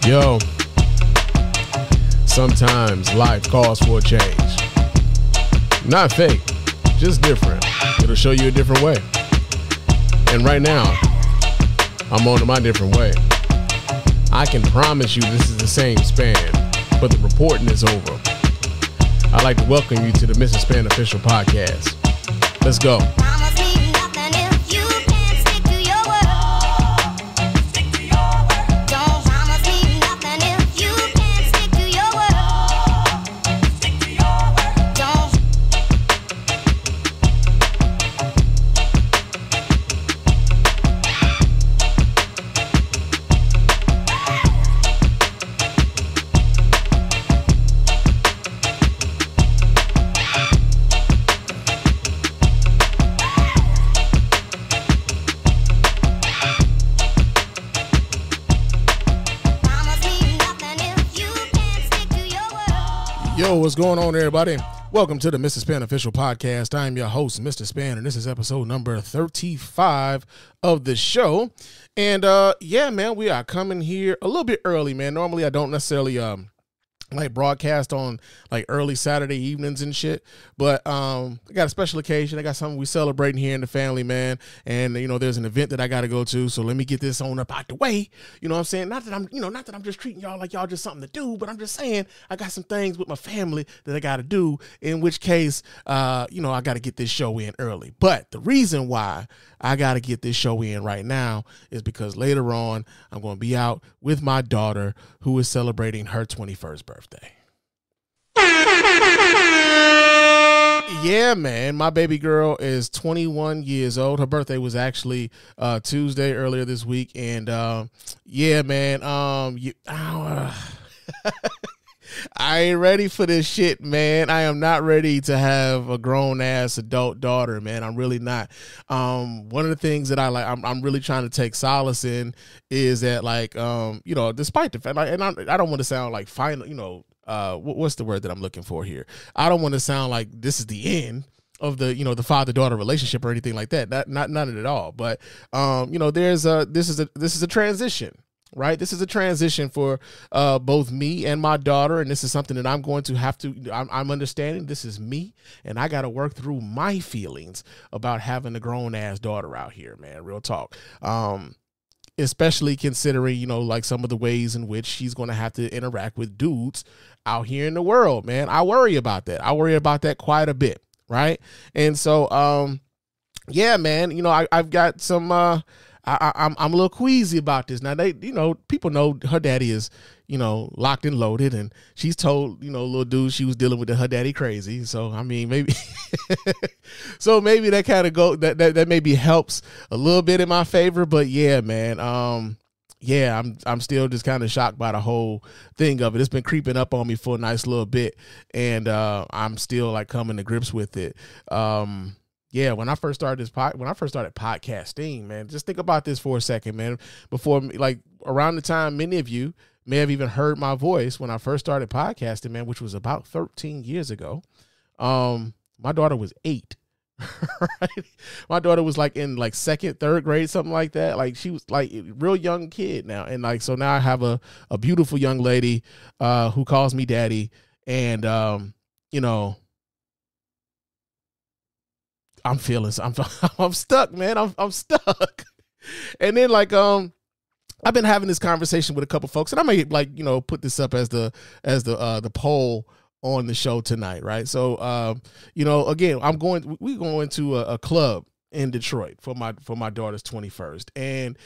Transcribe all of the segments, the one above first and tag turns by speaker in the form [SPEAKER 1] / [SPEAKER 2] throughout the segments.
[SPEAKER 1] Yo, sometimes life calls for a change. Not fake, just different. It'll show you a different way. And right now, I'm on to my different way. I can promise you this is the same Spann, but the reporting is over. I'd like to welcome you to the Mr. Spann official podcast. Let's go. Yo, what's going on, everybody? Welcome to the Mr. Spann official podcast. I am your host, Mr. Spann, and this is episode number 35 of the show. And yeah, man, we are coming here a little bit early, man. Normally, I don't necessarily like broadcast on like early Saturday evenings and shit, but I got a special occasion. I got something we celebrating here in the family, man, and you know there's an event that I got to go to, so let me get this on up out the way. You know what I'm saying? Not that I'm just treating y'all like y'all just something to do, but I'm just saying I got some things with my family that I got to do, in which case I got to get this show in early. But the reason why I got to get this show in right now is because later on I'm going to be out with my daughter, who is celebrating her 21st birthday. Yeah, man, my baby girl is 21 years old. Her birthday was actually Tuesday earlier this week, and yeah, man, I ain't ready for this shit, man. I am not ready to have a grown-ass adult daughter, man. I'm really not. One of the things that I'm really trying to take solace in is that, like, despite the fact, like, and I don't want to sound like final, what's the word that I'm looking for here? I don't want to sound like this is the end of the, the father-daughter relationship or anything like that. Not none at all. But, this is a transition. Right. This is a transition for both me and my daughter. And this is something that I'm going to have to I'm understanding this is me. And I got to work through my feelings about having a grown ass daughter out here, man. Real talk. Especially considering, like some of the ways in which she's going to have to interact with dudes out here in the world, man. I worry about that. I worry about that quite a bit. Right. And so, yeah, man, I've got some I'm a little queasy about this. Now, people know her daddy is, locked and loaded, and she's told, little dude she was dealing with her daddy crazy. So, I mean, maybe, maybe that kind of that maybe helps a little bit in my favor. But yeah, man, yeah, I'm still just kind of shocked by the whole thing of it. It's been creeping up on me for a nice little bit, and I'm still like coming to grips with it. Yeah, when I first started podcasting, man, just think about this for a second, man. Before, like, around the time many of you may have even heard my voice when I first started podcasting, man, which was about 13 years ago. My daughter was 8. Right? My daughter was like in like second, third grade, something like that. Like she was like a real young kid now, and like so now I have a beautiful young lady who calls me daddy, and I'm stuck, man. I'm stuck. And then like, I've been having this conversation with a couple folks, and I may put this up as the poll on the show tonight. Right. So, again, we're going to a club in Detroit for my daughter's 21st. And,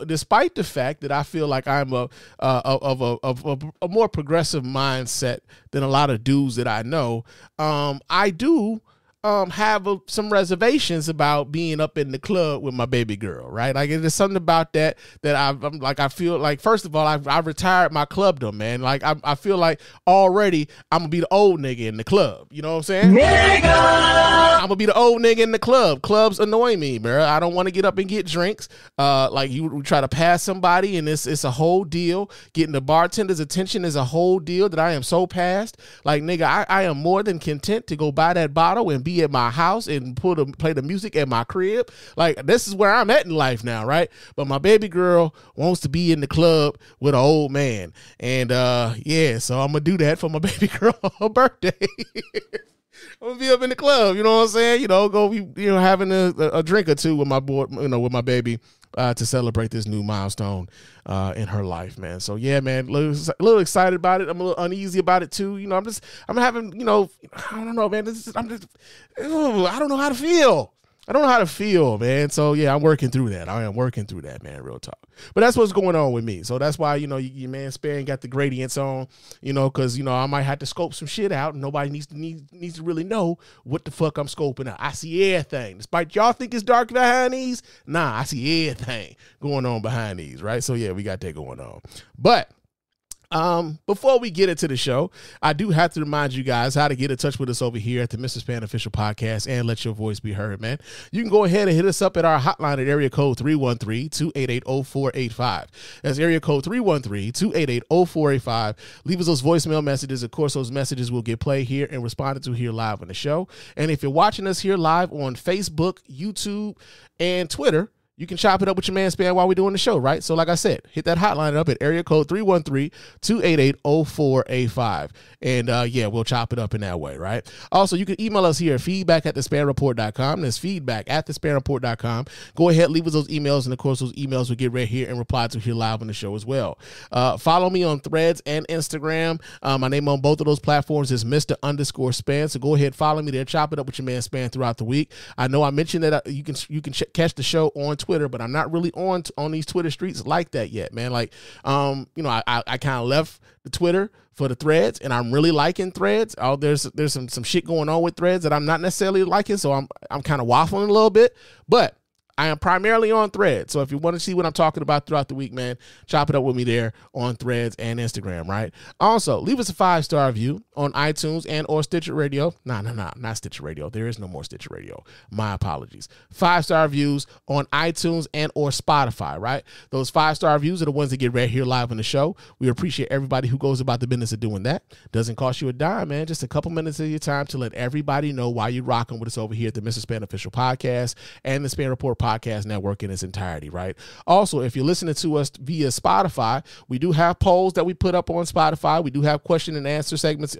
[SPEAKER 1] despite the fact that I feel like I'm of a more progressive mindset than a lot of dudes that I know, I do have some reservations about being up in the club with my baby girl, right? Like there's something about that I feel like, first of all, I've retired my clubdom, man. Like I feel like already I'm gonna be the old nigga in the club. You know what I'm saying? Nigga! I'm gonna be the old nigga in the club. Clubs annoy me, bro. I don't want to get up and get drinks. Like you try to pass somebody and it's a whole deal. Getting the bartender's attention is a whole deal that I am so past. Like, nigga, I am more than content to go buy that bottle and be TV at my house and play the music at my crib. Like, this is where I'm at in life now, right? But my baby girl wants to be in the club with an old man. And yeah, so I'm gonna do that for my baby girl on her birthday. I'm gonna be up in the club, you know what I'm saying? You know, go be, you know, having a drink or two with my boy, you know, with my baby, to celebrate this new milestone in her life, man. So yeah, man, a little excited about it. I'm a little uneasy about it too. You know, I'm having, you know, I don't know, man. I don't know how to feel. I don't know how to feel, man. So yeah, I'm working through that. I am working through that, man. Real talk. But that's what's going on with me. So that's why, you know, your man Spann got the gradients on, you know, because, you know, I might have to scope some shit out and nobody needs to really know what the fuck I'm scoping out. I see everything. Despite y'all think it's dark behind these, nah, I see everything going on behind these, right? So yeah, we got that going on. But before we get into the show, I do have to remind you guys how to get in touch with us over here at the Mr. Spann Official Podcast and let your voice be heard, man. You can go ahead and hit us up at our hotline at area code 313-288-0485. That's area code 313-288-0485. Leave us those voicemail messages. Of course, those messages will get played here and responded to here live on the show. And if you're watching us here live on Facebook, YouTube, and Twitter, you can chop it up with your man Spann while we're doing the show, right? So like I said, hit that hotline up at area code 313-288-0485. And yeah, we'll chop it up in that way, right? Also, you can email us here, feedback@thespannreport.com. That's feedback@thespannreport.com. Go ahead, leave us those emails, and of course, those emails will get read here and replied to here live on the show as well. Follow me on Threads and Instagram. My name on both of those platforms is Mr._Spann. So go ahead, follow me there, chop it up with your man Spann throughout the week. I know I mentioned that you can catch the show on Twitter, but I'm not really on these Twitter streets like that yet, man. Like, you know, I kind of left the Twitter for the Threads, and I'm really liking Threads. Oh, there's some shit going on with Threads that I'm not necessarily liking, so I'm kind of waffling a little bit, but I am primarily on Threads. So if you want to see what I'm talking about throughout the week, man, chop it up with me there on Threads and Instagram, right? Also, leave us a 5-star review on iTunes and or Stitcher Radio. Nah, not Stitcher Radio. There is no more Stitcher Radio. My apologies. 5-star reviews on iTunes and or Spotify, right? Those 5-star reviews are the ones that get read here live on the show. We appreciate everybody who goes about the business of doing that. Doesn't cost you a dime, man. Just a couple minutes of your time to let everybody know why you're rocking with us over here at the Mr. Spann Official Podcast and the Spann Report Podcast Network in its entirety, right? Also, if you're listening to us via Spotify, we do have polls that we put up on Spotify. We do have question and answer segments,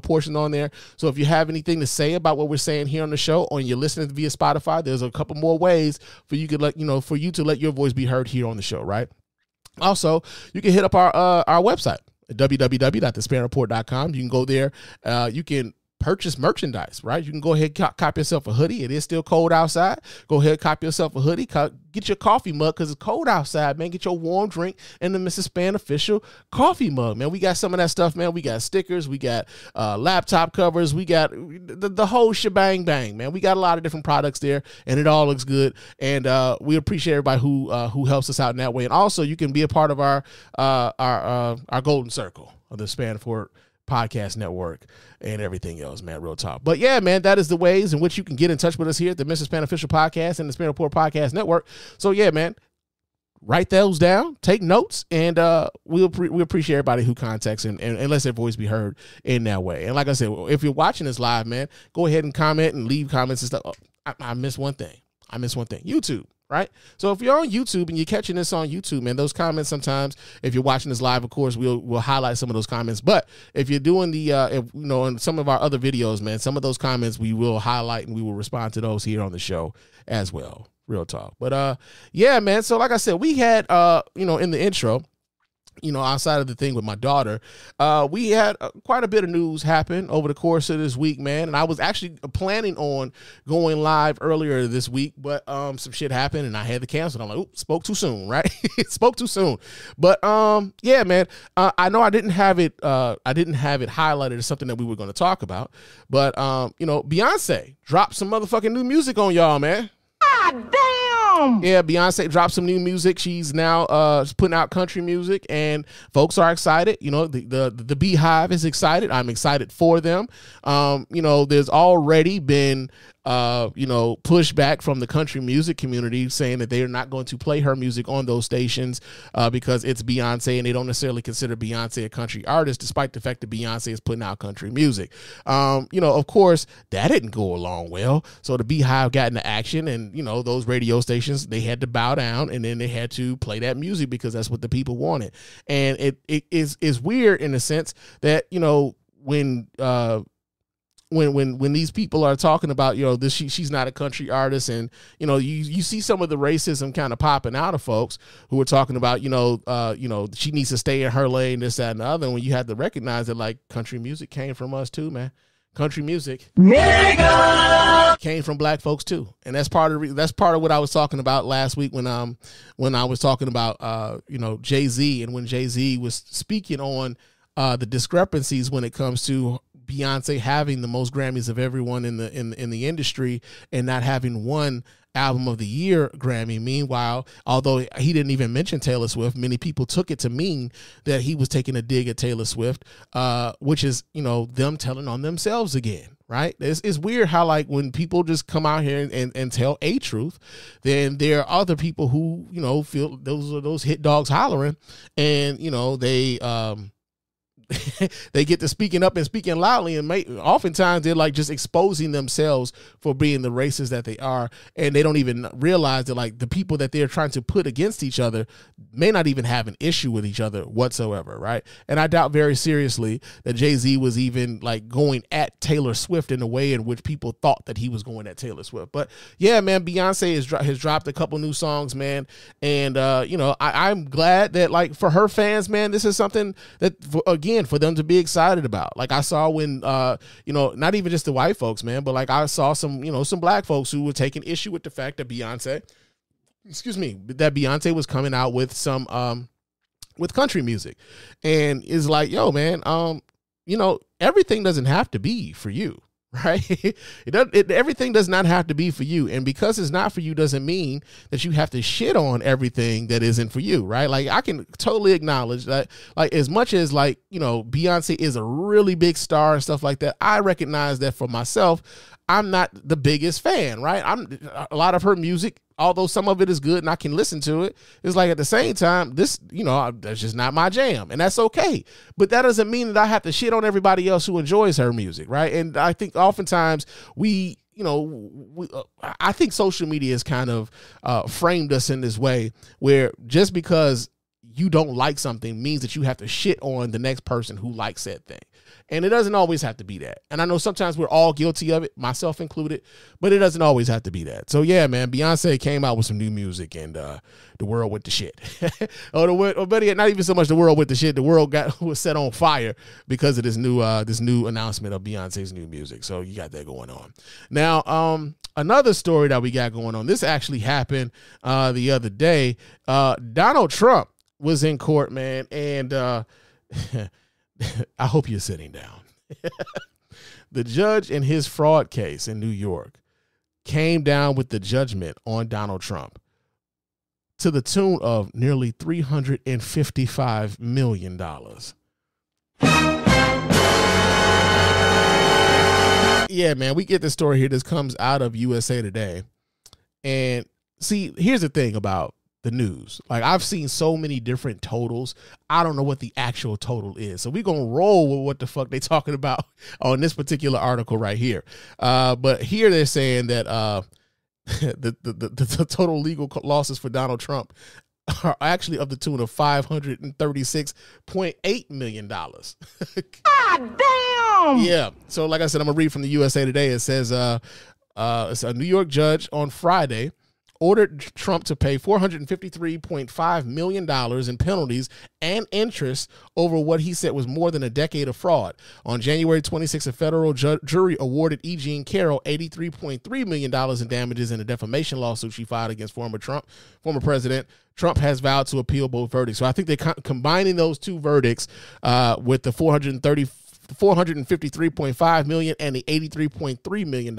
[SPEAKER 1] portion on there. So if you have anything to say about what we're saying here on the show, or you're listening via Spotify, there's a couple more ways for you to let your voice be heard here on the show, right? Also, you can hit up our website at www.thespannreport.com. You can go there. You can purchase merchandise, right? You can go ahead and cop yourself a hoodie. It is still cold outside. Go ahead, cop yourself a hoodie. Get your coffee mug because it's cold outside, man. Get your warm drink in the Mr. Spann Official coffee mug, man. We got some of that stuff, man. We got stickers. We got laptop covers. We got the whole shebang bang, man. We got a lot of different products there, and it all looks good. And we appreciate everybody who helps us out in that way. And also, you can be a part of our golden circle of the Spann Podcast Network and everything else, man. Real talk. But yeah, man, that is the ways in which you can get in touch with us here at the Mr. Spann Official Podcast and the Spann Report Podcast Network. So yeah, man, write those down, take notes, and we appreciate everybody who contacts and lets their voice be heard in that way. And like I said, if you're watching this live, man, go ahead and comment and leave comments and stuff. Oh, I missed one thing. YouTube. Right? So if you're on YouTube and you're catching this on YouTube, man, those comments sometimes, if you're watching this live, of course, we'll highlight some of those comments. But if you're doing in some of our other videos, man, some of those comments we will highlight and we will respond to those here on the show as well. Real talk. But yeah, man. So like I said, we had in the intro, outside of the thing with my daughter, we had quite a bit of news happen over the course of this week, man. And I was actually planning on going live earlier this week, but some shit happened and I had to cancel. I'm like, oops, spoke too soon, right? Spoke too soon. But yeah, man, I know I didn't have it highlighted as something that we were going to talk about. But Beyonce dropped some motherfucking new music on y'all, man. God damn! Yeah, Beyonce dropped some new music. She's now putting out country music, and folks are excited. The Beehive is excited. I'm excited for them. There's already been pushback from the country music community saying that they are not going to play her music on those stations because it's Beyonce, and they don't necessarily consider Beyonce a country artist, despite the fact that Beyonce is putting out country music. Of course, that didn't go along well. So the Beehive got into action, and, those radio stations, they had to bow down, and then they had to play that music because that's what the people wanted. And it is weird in the sense that, when these people are talking about, she's not a country artist, and you see some of the racism kind of popping out of folks who are talking about she needs to stay in her lane, this, that, and the other. And when you have to recognize that, like, country music came from us too, man. Country music came from black folks too, and that's part of what I was talking about last week when I was talking about Jay-Z, and when Jay-Z was speaking on the discrepancies when it comes to Beyonce having the most Grammys of everyone in the industry and not having one Album of the Year Grammy. Meanwhile, although he didn't even mention Taylor Swift, many people took it to mean that he was taking a dig at Taylor Swift, which is, them telling on themselves again. Right. It's weird how, like, when people just come out here and tell a truth, then there are other people who, feel those hit dogs hollering, and, they they get to speaking up and speaking loudly, and oftentimes they're like just exposing themselves for being the racists that they are, and they don't even realize that, like, the people that they're trying to put against each other may not even have an issue with each other whatsoever, right? And I doubt very seriously that Jay-Z was even, like, going at Taylor Swift in a way in which people thought that he was going at Taylor Swift. But yeah, man, Beyonce has dropped a couple new songs, man, and I'm glad that, like, for her fans, man, this is something that, again, for them to be excited about. Like, I saw when not even just the white folks, man, but, like, I saw some black folks who were taking issue with the fact that Beyonce was coming out with some with country music, and is like, yo, man, everything doesn't have to be for you. Right? Everything does not have to be for you. And because it's not for you doesn't mean that you have to shit on everything that isn't for you. Right? Like, I can totally acknowledge that, like, as much as, like, Beyonce is a really big star and stuff like that, I recognize that for myself, I'm not the biggest fan, right? A lot of her music, although some of it is good and I can listen to it, it's like, at the same time, this, that's just not my jam, and that's okay. But that doesn't mean that I have to shit on everybody else who enjoys her music, right? And I think oftentimes I think social media has kind of framed us in this way where just because you don't like something means that you have to shit on the next person who likes that thing. And it doesn't always have to be that. And I know sometimes we're all guilty of it, myself included, but it doesn't always have to be that. So yeah, man, Beyonce came out with some new music, and the world went to shit. or better yet, not even so much the world went to shit. The world was set on fire because of this new announcement of Beyonce's new music. So you got that going on. Now, another story that we got going on, this actually happened the other day. Donald Trump was in court, man, and I hope you're sitting down. The judge in his fraud case in New York came down with the judgment on Donald Trump to the tune of nearly $355 million. Yeah, man, we get this story here. This comes out of USA Today. And see, here's the thing about the news. Like, I've seen so many different totals. I don't know what the actual total is. So we're going to roll with what the fuck they talking about on this particular article right here. But here they're saying that the total legal losses for Donald Trump are actually of the tune of $536.8 million. God damn! Yeah. So like I said, I'm going to read from the USA Today. It says it's a New York judge on Friday ordered Trump to pay $453.5 million in penalties and interest over what he said was more than a decade of fraud. On January 26th, a federal jury awarded E. Jean Carroll $83.3 million in damages in a defamation lawsuit she filed against former president. Trump has vowed to appeal both verdicts. So I think they're combining those two verdicts with the $453.5 million and the $83.3 million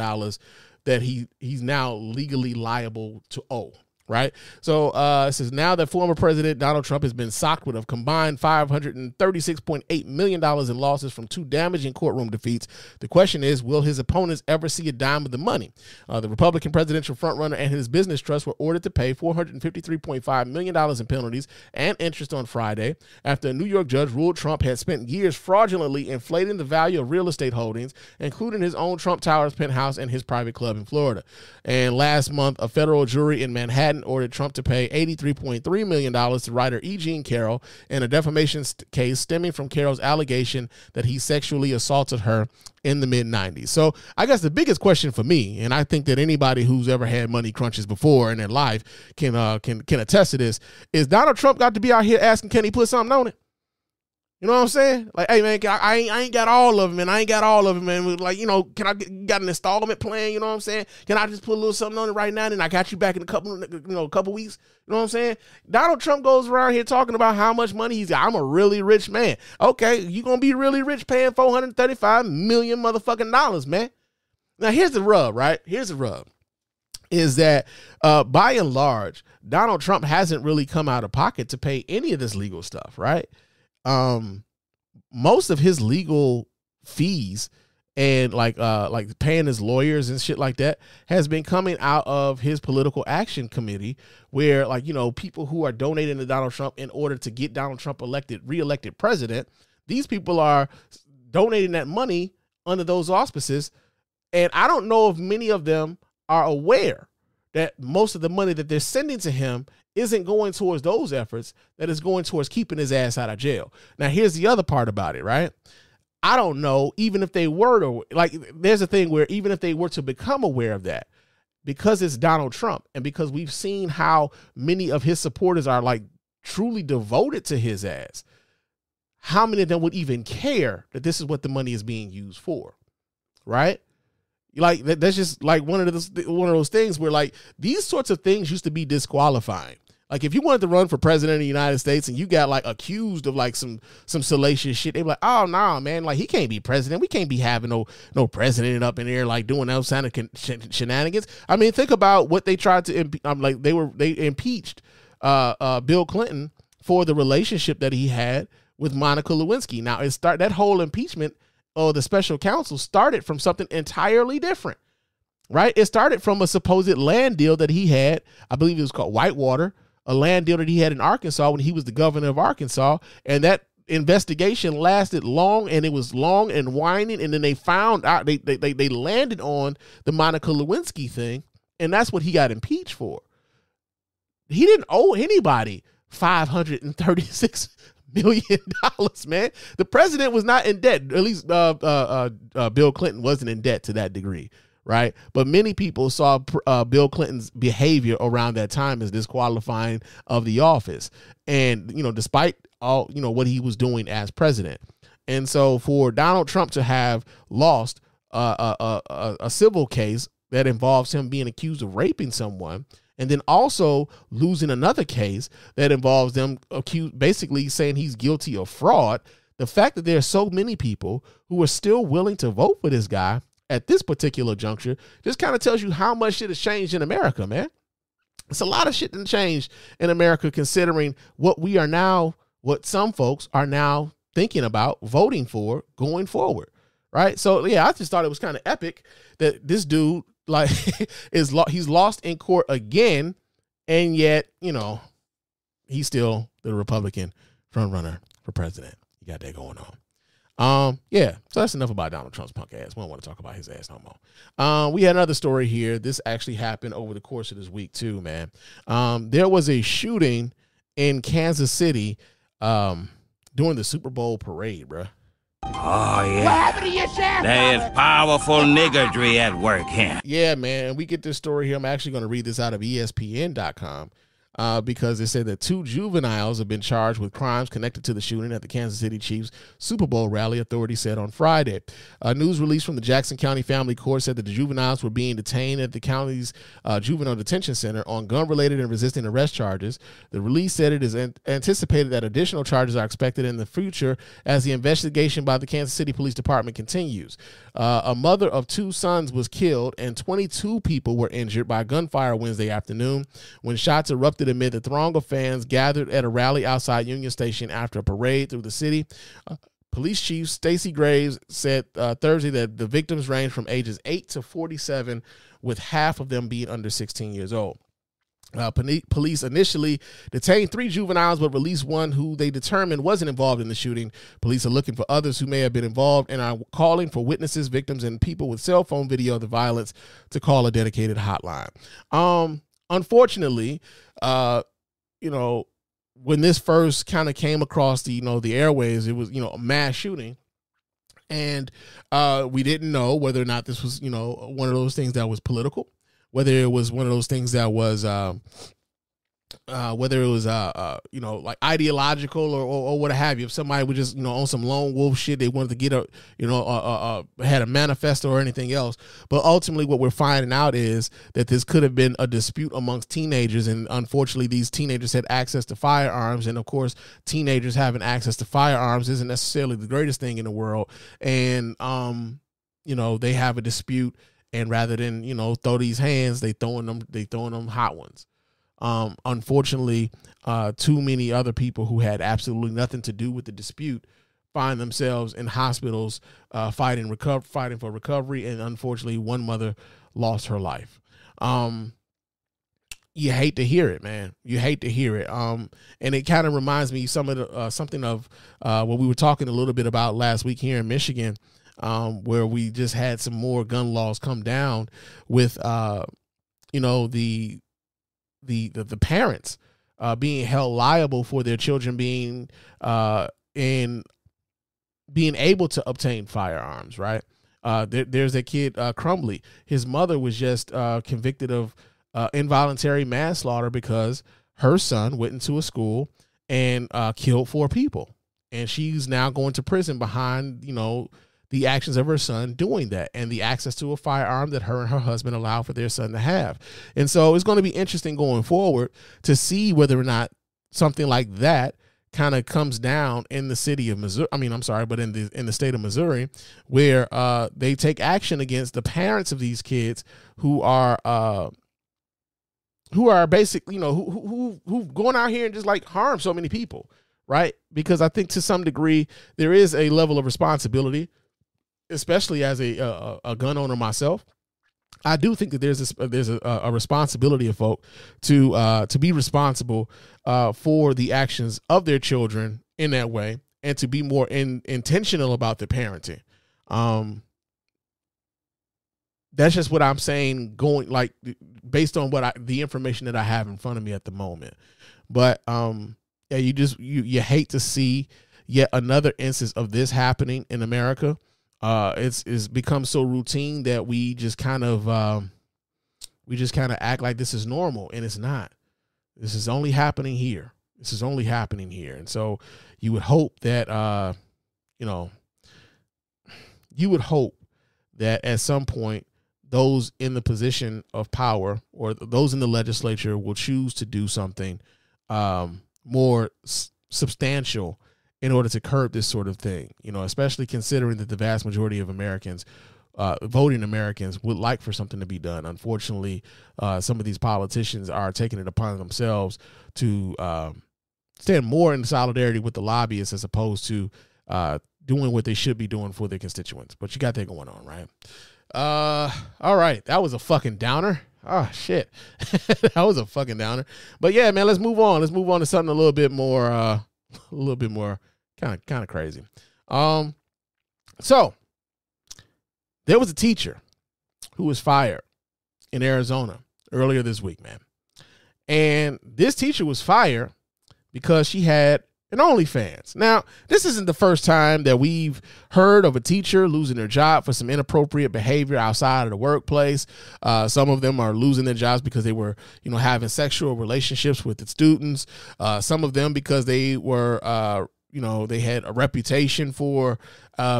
[SPEAKER 1] that he's now legally liable to owe. Right. So it says now that former President Donald Trump has been socked with a combined $536.8 million in losses from 2 damaging courtroom defeats. The question is, will his opponents ever see a dime of the money? The Republican presidential frontrunner and his business trust were ordered to pay $453.5 million in penalties and interest on Friday after a New York judge ruled Trump had spent years fraudulently inflating the value of real estate holdings, including his own Trump Towers penthouse and his private club in Florida. And last month, a federal jury in Manhattan ordered Trump to pay $83.3 million to writer E. Jean Carroll in a defamation case stemming from Carroll's allegation that he sexually assaulted her in the mid-90s. So I guess the biggest question for me, and I think that anybody who's ever had money crunches before in their life can attest to this, is Donald Trump got to be out here asking, can he put something on it? You know what I'm saying? Like, hey, man, I ain't got all of them, and I ain't got all of them, man. Like, can I got an installment plan? You know what I'm saying? Can I just put a little something on it right now, and I got you back in a couple weeks? You know what I'm saying? Donald Trump goes around here talking about how much money he's got. I'm a really rich man. Okay, you gonna be really rich paying $435 million motherfucking dollars, man. Now, here's the rub, right? Here's the rub. Is that by and large, Donald Trump hasn't really come out of pocket to pay any of this legal stuff, right? Most of his legal fees and like paying his lawyers and shit like that has been coming out of his political action committee, where people who are donating to Donald Trump in order to get Donald Trump reelected president, these people are donating that money under those auspices. And I don't know if many of them are aware that most of the money that they're sending to him isn't going towards those efforts, that is going towards keeping his ass out of jail. Now, here's the other part about it, right? I don't know, even if they were to, there's a thing where even if they were to become aware of that, because it's Donald Trump and because we've seen how many of his supporters are truly devoted to his ass, how many of them would even care that this is what the money is being used for, right? That's just one of those things where these sorts of things used to be disqualifying. Like, if you wanted to run for president of the United States and you got accused of some salacious shit, they be like, oh, nah, man, he can't be president. We can't be having no president up in there doing those kind of shenanigans. I mean, think about what they tried to they impeached Bill Clinton for the relationship that he had with Monica Lewinsky. Now, that whole impeachment or the special counsel started from something entirely different, right? It started from a supposed land deal that he had. I believe it was called Whitewater, a land deal that he had in Arkansas when he was the governor of Arkansas. And that investigation lasted long, and it was long and winding. And then they found out, they landed on the Monica Lewinsky thing. And that's what he got impeached for. He didn't owe anybody $536 million, man. The president was not in debt. At least Bill Clinton wasn't in debt to that degree, right? But many people saw Bill Clinton's behavior around that time as disqualifying of the office, and despite all what he was doing as president. And so for Donald Trump to have lost a civil case that involves him being accused of raping someone, and then also losing another case that involves them basically saying he's guilty of fraud, the fact that there are so many people who are still willing to vote for this guy at this particular juncture just kind of tells you how much shit has changed in America, man. It's a lot of shit that changed in America, considering what some folks are now thinking about voting for going forward, right? So, yeah, I just thought it was kind of epic that this dude, he's lost in court again, and yet, he's still the Republican front runner for president. You got that going on. Yeah, so that's enough about Donald Trump's punk ass. We don't want to talk about his ass no more. We had another story here. This actually happened over the course of this week too, man. There was a shooting in Kansas City during the Super Bowl parade, bruh.
[SPEAKER 2] Oh, yeah. What happened to your shaft? There is powerful niggardry at work here.
[SPEAKER 1] Yeah, man. We get this story here. I'm actually going to read this out of ESPN.com. because they said that 2 juveniles have been charged with crimes connected to the shooting at the Kansas City Chiefs Super Bowl rally, authorities said on Friday. A news release from the Jackson County Family Court said that the juveniles were being detained at the county's juvenile detention center on gun-related and resisting arrest charges. The release said it is anticipated that additional charges are expected in the future as the investigation by the Kansas City Police Department continues. A mother of 2 sons was killed and 22 people were injured by gunfire Wednesday afternoon when shots erupted amid the throng of fans gathered at a rally outside Union Station after a parade through the city. Police Chief Stacey Graves said Thursday that the victims range from ages 8 to 47, with half of them being under 16 years old. Police initially detained 3 juveniles, but released 1 who they determined wasn't involved in the shooting. Police are looking for others who may have been involved and are calling for witnesses, victims, and people with cell phone video of the violence to call a dedicated hotline. Unfortunately, when this first kind of came across the airwaves, it was, a mass shooting. And we didn't know whether or not this was, one of those things that was political, whether it was one of those things that was, whether it was, like ideological or what have you. If somebody was just, on some lone wolf shit, they wanted to get had a manifesto or anything else. But ultimately what we're finding out is that this could have been a dispute amongst teenagers. And unfortunately, these teenagers had access to firearms. And of course, teenagers having access to firearms isn't necessarily the greatest thing in the world. And, they have a dispute. And rather than, throw these hands, they throwing them hot ones. Unfortunately, too many other people who had absolutely nothing to do with the dispute find themselves in hospitals, fighting for recovery. And unfortunately, one mother lost her life. You hate to hear it, man. You hate to hear it. And it kind of reminds me something of what we were talking a little bit about last week here in Michigan, where we just had some more gun laws come down with, the parents being held liable for their children being able to obtain firearms, right? There's a kid, Crumbly. His mother was just convicted of involuntary manslaughter because her son went into a school and killed 4 people. And she's now going to prison behind, the actions of her son doing that and the access to a firearm that her and her husband allowed for their son to have. And so it's going to be interesting going forward to see whether or not something like that kind of comes down in the city of Missouri. in the state of Missouri, where they take action against the parents of these kids who are basically, who going out here and just like harm so many people. Right. Because I think to some degree there is a level of responsibility, especially as a gun owner myself. I do think that there's a responsibility of folk to be responsible for the actions of their children in that way, and to be more intentional about their parenting. That's just what I'm saying, going like based on the information that I have in front of me at the moment. But yeah, you hate to see yet another instance of this happening in America. It's become so routine that we just kind of act like this is normal, and it's not. This is only happening here. And so you would hope that, you would hope that at some point those in the position of power or those in the legislature will choose to do something more substantial in order to curb this sort of thing, especially considering that the vast majority of Americans, voting Americans, would like for something to be done. Unfortunately, some of these politicians are taking it upon themselves to stand more in solidarity with the lobbyists as opposed to doing what they should be doing for their constituents. But you got that going on, right? All right. That was a fucking downer. Oh, shit. That was a fucking downer. But yeah, man, let's move on. Let's move on to something a little bit more kind of crazy. So there was a teacher who was fired in Arizona earlier this week, man. And this teacher was fired because she had and OnlyFans. Now, this isn't the first time that we've heard of a teacher losing their job for some inappropriate behavior outside of the workplace. Some of them are losing their jobs because they were, having sexual relationships with the students. Some of them because they were, they had a reputation for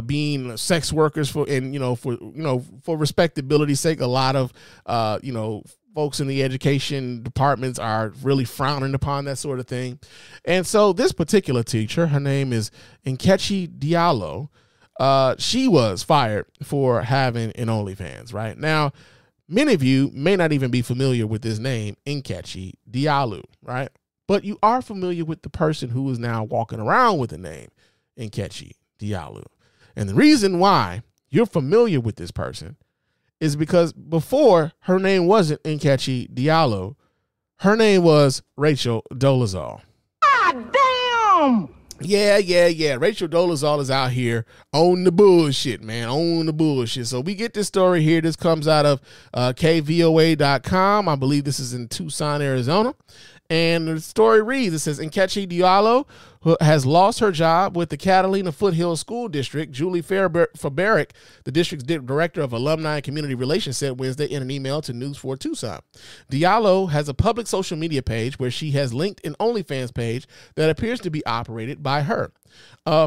[SPEAKER 1] being sex workers for respectability's sake. A lot of, folks in the education departments are really frowning upon that sort of thing. And so this particular teacher, her name is Nkechi Diallo, she was fired for having an OnlyFans, right? Now, many of you may not even be familiar with this name, Nkechi Diallo, right? But you are familiar with the person who is now walking around with the name Nkechi Diallo. And the reason why you're familiar with this person is because before her name wasn't Nkechi Diallo, her name was Rachel Dolezal.
[SPEAKER 3] God damn!
[SPEAKER 1] Yeah. Rachel Dolezal is out here on the bullshit, man, on the bullshit. So we get this story here. This comes out of KVOA.com. I believe this is in Tucson, Arizona. And the story reads, it says, Nkechi Diallo has lost her job with the Catalina Foothills School District. Julie Fabric, the district's director of alumni and community relations, said Wednesday in an email to News 4 Tucson. Diallo has a public social media page where she has linked an OnlyFans page that appears to be operated by her.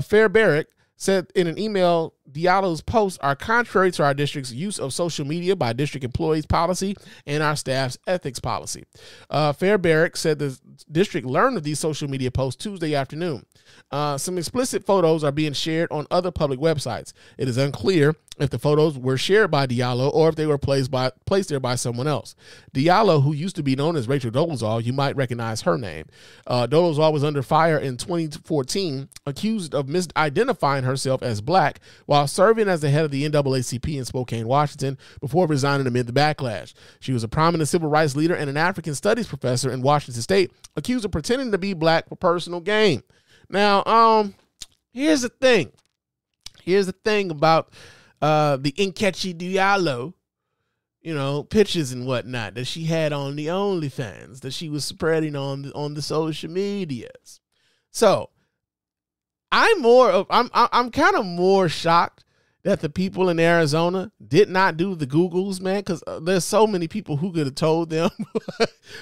[SPEAKER 1] Fabric said in an email, Diallo's posts are contrary to our district's use of social media by district employees policy and our staff's ethics policy. Fairbarrick said the district learned of these social media posts Tuesday afternoon. Some explicit photos are being shared on other public websites. It is unclear if the photos were shared by Diallo or if they were placed there by someone else. Diallo, who used to be known as Rachel Dolezal, you might recognize her name. Dolezal was under fire in 2014, accused of misidentifying herself as black while serving as the head of the NAACP in Spokane, Washington, before resigning amid the backlash. She was a prominent civil rights leader and an African studies professor in Washington State, accused of pretending to be black for personal gain. Now, here's the thing. Here's the thing about the Nkechi Diallo, pictures and whatnot that she had on the OnlyFans that she was spreading on the social medias. So I'm kind of more shocked that the people in Arizona did not do the Googles, man, because there's so many people who could have told them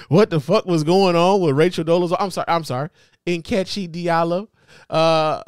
[SPEAKER 1] what the fuck was going on with Rachel Dolezal. I'm sorry, Nkechi Diallo. I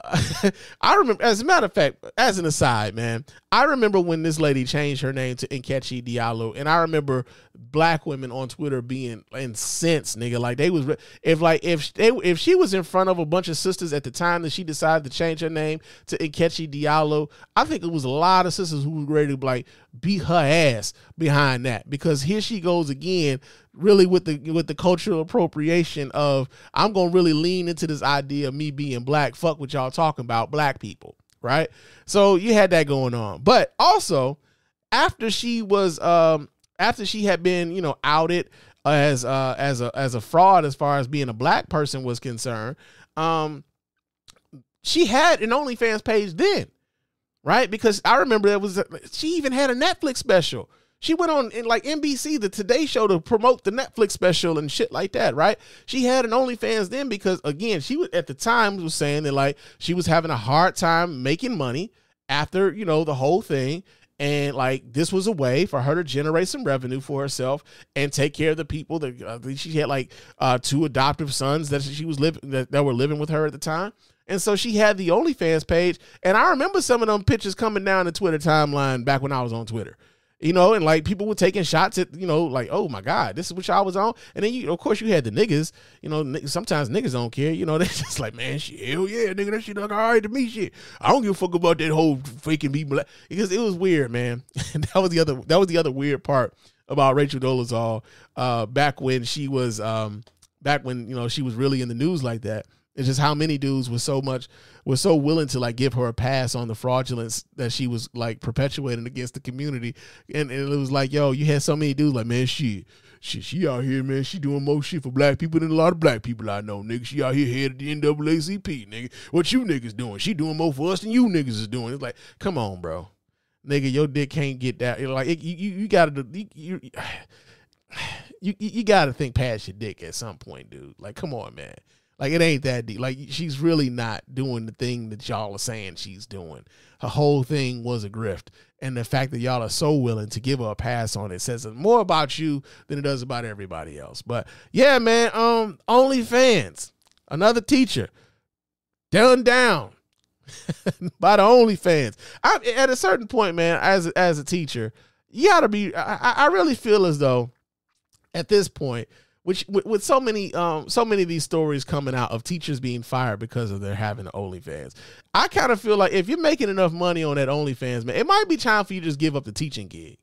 [SPEAKER 1] remember, as a matter of fact, as an aside, man, I remember when this lady changed her name to Nkechi Diallo, and I remember black women on Twitter being incensed, nigga. Like they was, if she was in front of a bunch of sisters at the time that she decided to change her name to Nkechi Diallo, I think it was a lot of sisters who were ready to like beat her ass behind that, because here she goes again, really with the cultural appropriation of, I'm gonna really lean into this idea of me being black. Fuck what y'all talking about, black people, right? So you had that going on, but also after she had been outed as a fraud as far as being a black person was concerned, she had an OnlyFans page then, right? Because I remember she even had a Netflix special. She went on in like NBC, the Today Show, to promote the Netflix special and shit like that, right? She had an OnlyFans then because, again, she was at the time was saying that like she was having a hard time making money after, the whole thing. And like this was a way for her to generate some revenue for herself and take care of the people that she had, like 2 adoptive sons that she was that were living with her at the time. And so she had the OnlyFans page. And I remember some of them pictures coming down the Twitter timeline back when I was on Twitter. And like people were taking shots at, like, oh my God, this is what y'all was on. And then of course you had the niggas, sometimes niggas don't care, they just like, man, shit, hell yeah, nigga, that shit look all right to me, shit. I don't give a fuck about that whole faking me black, because it was weird, man. And that was the other weird part about Rachel Dolezal, back when she was, she was really in the news like that. It's just how many dudes were so willing to like give her a pass on the fraudulence that she was like perpetuating against the community. And it was like, yo, you had so many dudes like, man, she out here, man. She doing more shit for black people than a lot of black people I know, nigga. She out here head of the NAACP, nigga. What you niggas doing? She doing more for us than you niggas is doing. It's like, come on, bro. Nigga, your dick can't get that. Like you gotta you gotta think past your dick at some point, dude. Like, come on, man. Like, it ain't that deep. Like, she's really not doing the thing that y'all are saying she's doing. Her whole thing was a grift. And the fact that y'all are so willing to give her a pass on it says more about you than it does about everybody else. But yeah, man, OnlyFans, another teacher, done down by the OnlyFans. At a certain point, man, as a teacher, you gotta be, I really feel as though at this point, which with so many of these stories coming out of teachers being fired because of their having an OnlyFans, I kind of feel like if you're making enough money on that OnlyFans, man, it might be time for you to just give up the teaching gig,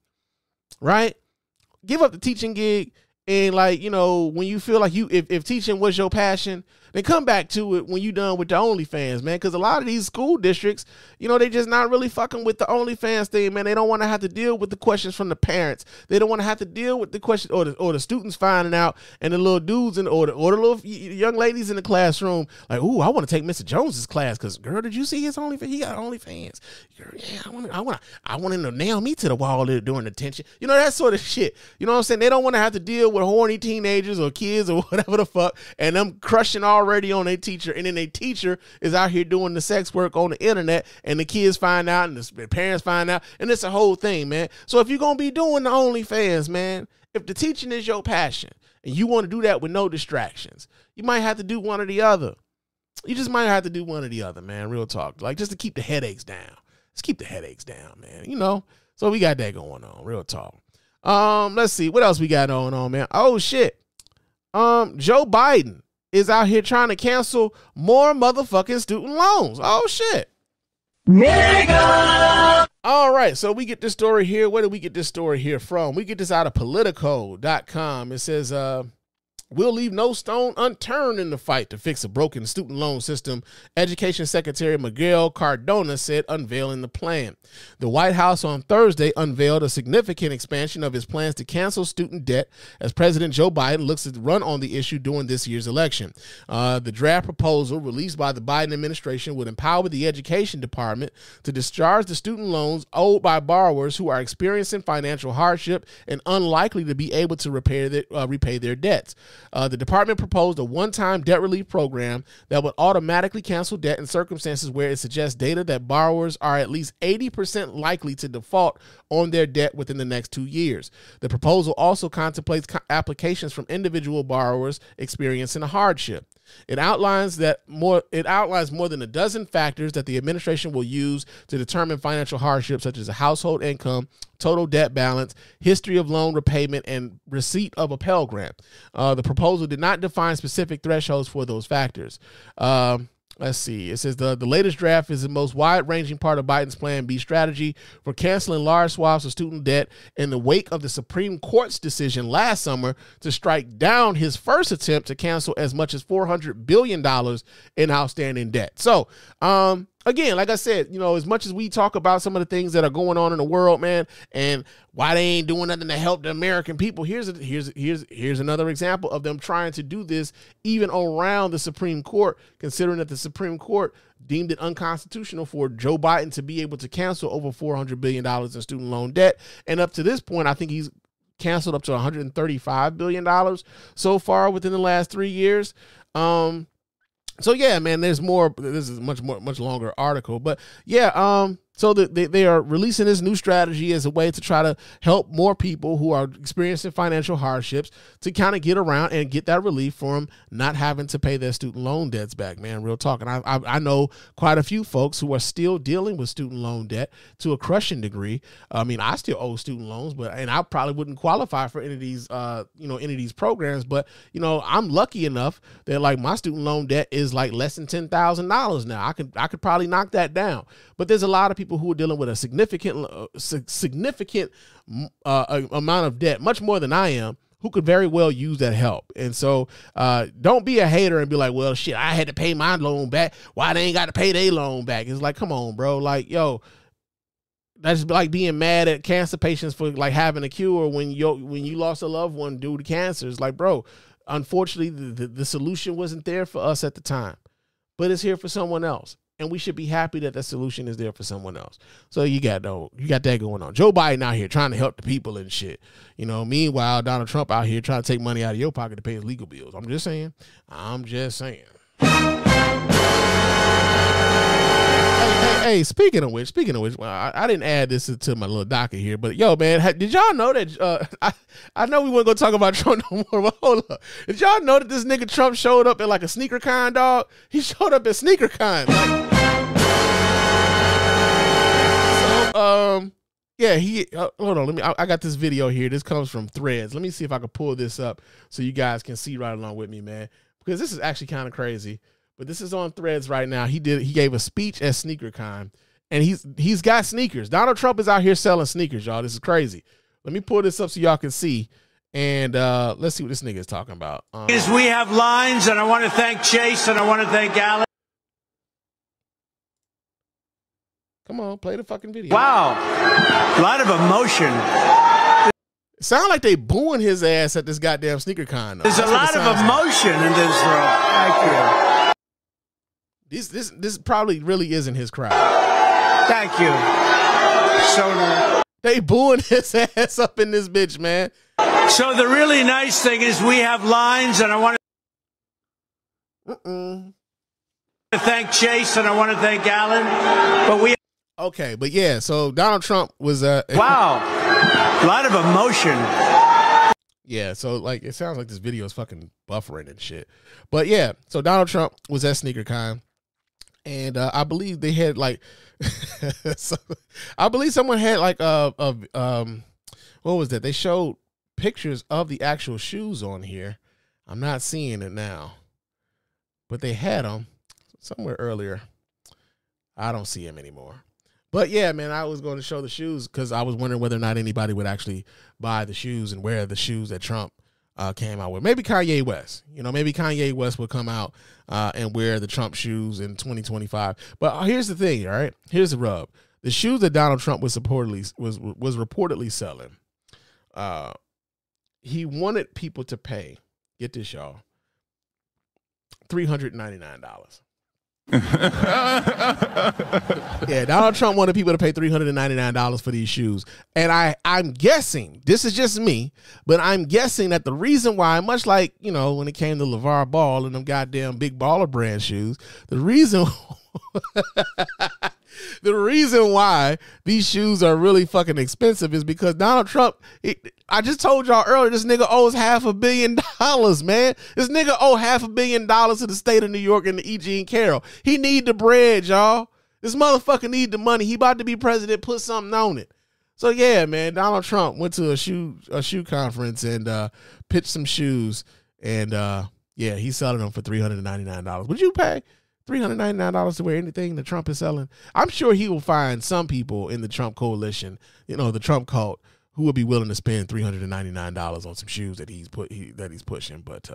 [SPEAKER 1] right? Give up the teaching gig, and like, you know, when you feel like if teaching was your passion, then come back to it when you done with the OnlyFans, man. Because a lot of these school districts, you know, they just not really fucking with the OnlyFans thing, man. They don't want to have to deal with the questions from the parents. They don't want to have to deal with the questions or the students finding out, and the little dudes or the little young ladies in the classroom like, ooh, I want to take Mr. Jones's class because, girl, did you see his OnlyFans? He got OnlyFans. Girl, yeah, I want him to nail me to the wall during detention. You know, that sort of shit. You know what I'm saying? They don't want to have to deal with horny teenagers or kids or whatever the fuck, and them crushing already on their teacher, and then their teacher is out here doing the sex work on the internet, and the kids find out and the parents find out, and it's a whole thing, man. So if you're gonna be doing the OnlyFans, man, if the teaching is your passion and you want to do that with no distractions, you might have to do one or the other. You just might have to do one or the other, man. Real talk. Like, just to keep the headaches down. Let's keep the headaches down, man. You know, so we got that going on. Real talk. Let's see what else we got going on, man. Oh shit. Joe Biden is out here trying to cancel more motherfucking student loans. Oh shit. Nigga. All right, so we get this story here. Where did we get this story here from? We get this out of Politico.com. It says, we'll leave no stone unturned in the fight to fix a broken student loan system, Education Secretary Miguel Cardona said, unveiling the plan. The White House on Thursday unveiled a significant expansion of its plans to cancel student debt as President Joe Biden looks to run on the issue during this year's election. The draft proposal released by the Biden administration would empower the Education Department to discharge the student loans owed by borrowers who are experiencing financial hardship and unlikely to be able to repay their debts. The department proposed a one-time debt relief program that would automatically cancel debt in circumstances where it suggests data that borrowers are at least 80% likely to default on their debt within the next 2 years. The proposal also contemplates applications from individual borrowers experiencing a hardship. It outlines more than a dozen factors that the administration will use to determine financial hardship, such as a household income, total debt balance, history of loan repayment, and receipt of a Pell Grant. The proposal did not define specific thresholds for those factors. Let's see. It says the latest draft is the most wide-ranging part of Biden's Plan B strategy for canceling large swaths of student debt in the wake of the Supreme Court's decision last summer to strike down his first attempt to cancel as much as $400 billion in outstanding debt. So, again, like I said, you know, as much as we talk about some of the things that are going on in the world, man, and why they ain't doing nothing to help the American people, here's another example of them trying to do this even around the Supreme Court, considering that the Supreme Court deemed it unconstitutional for Joe Biden to be able to cancel over $400 billion in student loan debt. And up to this point, I think he's canceled up to $135 billion so far within the last 3 years. So yeah, man, there's more. This is much longer article, but yeah, so they are releasing this new strategy as a way to try to help more people who are experiencing financial hardships to kind of get around and get that relief from not having to pay their student loan debts back, man. Real talk. And I know quite a few folks who are still dealing with student loan debt to a crushing degree. I mean, I still owe student loans, and I probably wouldn't qualify for any of these programs. But, you know, I'm lucky enough that like my student loan debt is like less than $10,000 now. I could probably knock that down. But there's a lot of people who are dealing with a significant amount of debt, much more than I am, who could very well use that help. And so don't be a hater and be like, well, shit, I had to pay my loan back. Why they ain't got to pay their loan back? It's like, come on, bro. Like, yo, that's like being mad at cancer patients for like having a cure when you lost a loved one due to cancer. It's like, bro, unfortunately, the solution wasn't there for us at the time, but it's here for someone else. And we should be happy that the solution is there for someone else. So you got that going on. Joe Biden out here trying to help the people and shit. You know, meanwhile, Donald Trump out here trying to take money out of your pocket to pay his legal bills. I'm just saying. Hey, speaking of which, well, I didn't add this to my little docket here, but yo, man, did y'all know that? I know we weren't gonna talk about Trump no more, but hold up. Did y'all know that this nigga Trump showed up at like a sneaker con, dog? He showed up at sneaker con. Yeah, hold on. I got this video here. This comes from Threads. Let me see if I can pull this up so you guys can see right along with me, man, because this is actually kind of crazy. But this is on Threads right now. He gave a speech at SneakerCon, and he's got sneakers. Donald Trump is out here selling sneakers, y'all. This is crazy. Let me pull this up so y'all can see, and let's see what this nigga is talking about.
[SPEAKER 4] We have lines, and I want to thank Chase, and I want to thank Alan.
[SPEAKER 1] Come on, play the fucking video.
[SPEAKER 4] Wow, a lot of emotion.
[SPEAKER 1] It sounds like they booing his ass at this goddamn SneakerCon.
[SPEAKER 4] There's a lot of emotion in this room. Thank you.
[SPEAKER 1] This probably really isn't his crowd.
[SPEAKER 4] Thank you. So nice.
[SPEAKER 1] They booing his ass up in this bitch, man.
[SPEAKER 4] So the really nice thing is we have lines, and I want to thank Chase, and I want to thank Alan. But we
[SPEAKER 1] okay, but yeah. So Donald Trump was
[SPEAKER 4] wow, a lot of emotion.
[SPEAKER 1] Yeah, so like it sounds like this video is fucking buffering and shit. But yeah, so Donald Trump was at SneakerCon. And I believe they had like, I believe someone had like what was that? They showed pictures of the actual shoes on here. I'm not seeing it now, but they had them somewhere earlier. I don't see them anymore. But yeah, man, I was going to show the shoes because I was wondering whether or not anybody would actually buy the shoes and wear the shoes that Trump came out with. Maybe Kanye West. You know, maybe Kanye West would come out and wear the Trump shoes in 2025. But here's the thing, all right? Here's the rub. The shoes that Donald Trump was reportedly selling, he wanted people to pay, get this, y'all, $399. Yeah, Donald Trump wanted people to pay $399 for these shoes. And I'm guessing, this is just me, but I'm guessing that the reason why, much like, you know, when it came to LeVar Ball and them goddamn big baller brand shoes, the reason the reason why these shoes are really fucking expensive is because Donald Trump, I just told y'all earlier, this nigga owes $500 million, man. This nigga owe $500 million to the state of New York and to E. Jean Carroll. He need the bread, y'all. This motherfucker need the money. He about to be president, put something on it. So yeah, man, Donald Trump went to a shoe conference and pitched some shoes, and yeah, he's selling them for $399. Would you pay $399 to wear anything that Trump is selling? I'm sure he will find some people in the Trump coalition, you know, the Trump cult, who would be willing to spend $399 on some shoes that he's pushing. But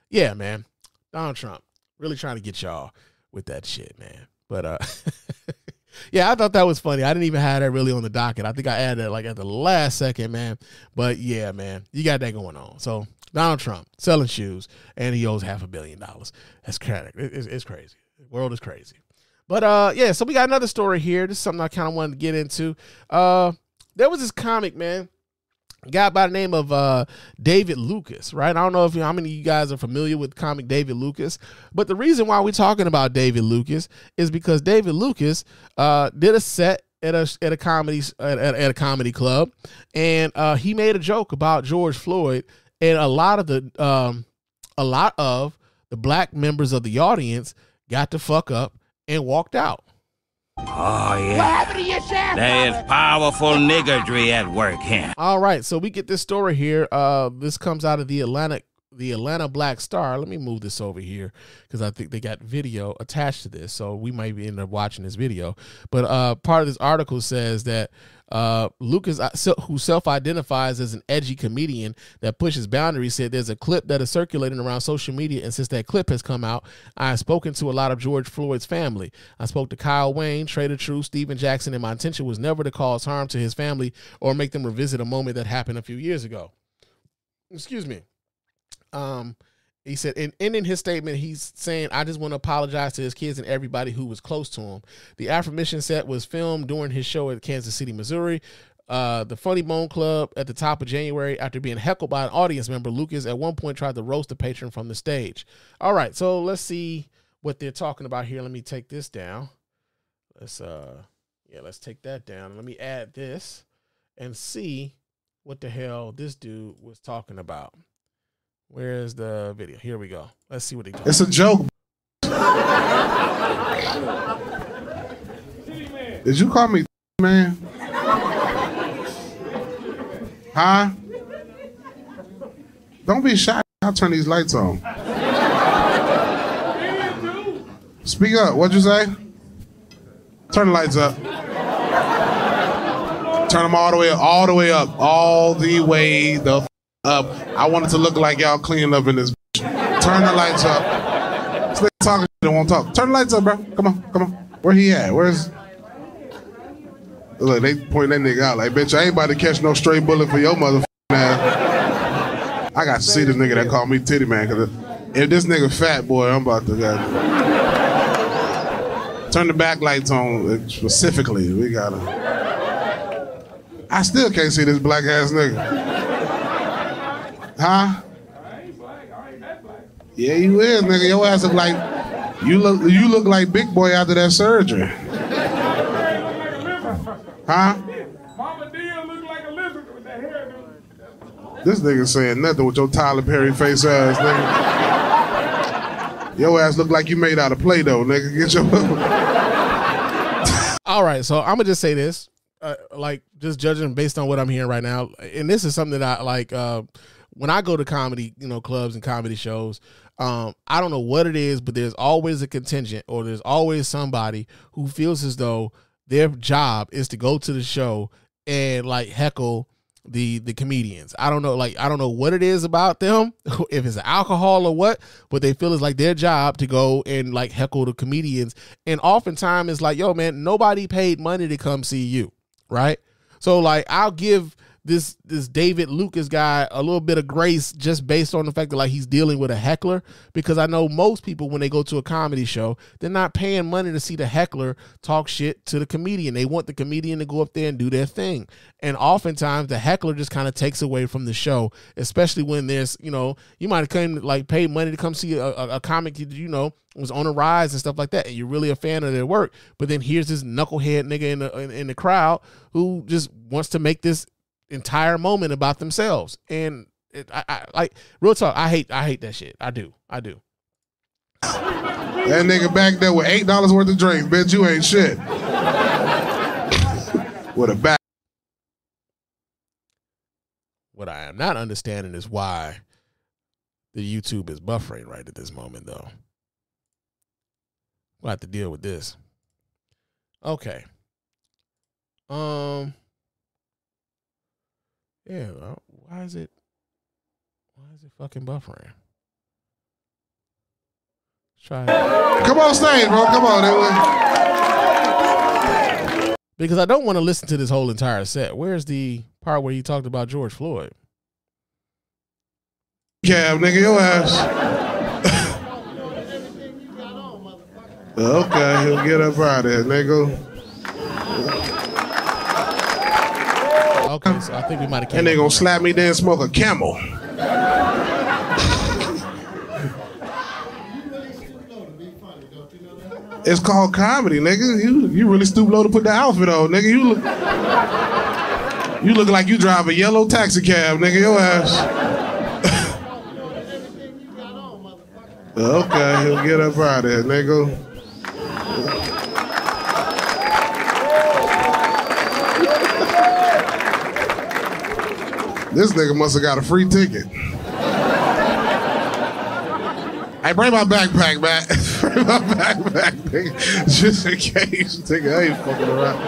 [SPEAKER 1] yeah, man, Donald Trump really trying to get y'all with that shit, man. But yeah, I thought that was funny. I didn't even have that really on the docket. I think I added that like at the last second, man. But yeah, man, you got that going on. So Donald Trump selling shoes, and he owes $500 million. That's crazy. It's crazy. The world is crazy. But yeah, so we got another story here. This is something I kind of wanted to get into. There was this comic, man, guy by the name of David Lucas, right? I don't know how many of you guys are familiar with comic David Lucas, but the reason why we're talking about David Lucas is because David Lucas did a set at a comedy club, and he made a joke about George Floyd, and a lot of the black members of the audience got the fuck up and walked out.
[SPEAKER 2] Oh, yeah. What happened to your shaft? There is powerful niggardry at work here.
[SPEAKER 1] All right, so we get this story here. This comes out of the Atlanta Black Star. Let me move this over here because I think they got video attached to this, so we might be end up watching this video. But part of this article says that Lucas, who self-identifies as an edgy comedian that pushes boundaries, said there's a clip that is circulating around social media, and since that clip has come out, I have spoken to a lot of George Floyd's family. I spoke to Kyle Wayne, Trader True, Stephen Jackson, and my intention was never to cause harm to his family or make them revisit a moment that happened a few years ago. Excuse me. He said, and in his statement, he's saying, I just want to apologize to his kids and everybody who was close to him. The aforementioned set was filmed during his show at Kansas City, Missouri. The Funny Bone Club at the top of January, after being heckled by an audience member, Lucas at one point tried to roast the patron from the stage. All right, so let's see what they're talking about here. Let me take this down. Let's take that down. Let me add this and see what the hell this dude was talking about. Where's the video? Here we go. Let's see what he.
[SPEAKER 5] It's a joke. Did you call me man? Huh? Don't be shy. I'll turn these lights on. Speak up. What'd you say? Turn the lights up. Turn them all the way up, all the way up, all the way the up. I want it to look like y'all cleaning up in this bitch. Turn the lights up. This nigga talking shit and won't talk. Turn the lights up, bro. Come on, come on. Where he at? Where's... Look, they point that nigga out like, bitch, I ain't about to catch no stray bullet for your motherfucking ass. I got to see this nigga that called me Titty Man, because if this nigga fat, boy, I'm about to turn the back lights on specifically. We gotta... I still can't see this black ass nigga. Huh? I ain't black. I ain't that black. Yeah, you is, nigga. Your ass look like... You look like Big Boy after that surgery. Huh? Mama Dia look like a lizard with that hair, dude. This nigga saying nothing with your Tyler Perry face ass, nigga. Your ass look like you made out of Play-Doh, nigga. Get your...
[SPEAKER 1] All right, so I'm gonna just say this, like just judging based on what I'm hearing right now, and this is something that I like. When I go to comedy, clubs and comedy shows, I don't know what it is, but there's always a contingent, or there's always somebody who feels as though their job is to go to the show and like heckle the comedians. I don't know what it is about them, if it's alcohol or what, but they feel it's like their job to go and like heckle the comedians. And oftentimes it's like, yo, man, nobody paid money to come see you, right? So like I'll give this David Lucas guy a little bit of grace just based on the fact that like he's dealing with a heckler, because I know most people when they go to a comedy show, they're not paying money to see the heckler talk shit to the comedian. They want the comedian to go up there and do their thing. And oftentimes the heckler just kind of takes away from the show, especially when there's, you might have come like paid money to come see a comic, was on a rise and stuff like that, and you're really a fan of their work. But then here's this knucklehead nigga in the crowd who just wants to make this entire moment about themselves. And I like, real talk, I hate that shit. I do. That
[SPEAKER 5] nigga back there with $8 worth of drinks, bitch, you ain't shit. With a back.
[SPEAKER 1] What I am not understanding is why the YouTube is buffering right at this moment, though. We'll have to deal with this. Okay. Yeah, why is it fucking buffering? Let's try it.
[SPEAKER 5] Come on stage, bro. Come on.
[SPEAKER 1] Because I don't want to listen to this whole entire set. Where's the part where he talked about George Floyd?
[SPEAKER 5] Cab, nigga, your ass. Okay, he'll get up out of here, nigga.
[SPEAKER 1] Okay, so I think we might have.
[SPEAKER 5] And they gonna slap me, then smoke a Camel. It's called comedy, nigga. You really stoop low to put the outfit on, nigga. You look like you drive a yellow taxi cab, nigga. Your ass. Okay, he'll get up out of here, nigga. This nigga must have got a free ticket. Hey, bring my backpack back. Bring my backpack, nigga. Just in case. Nigga, I ain't fucking around.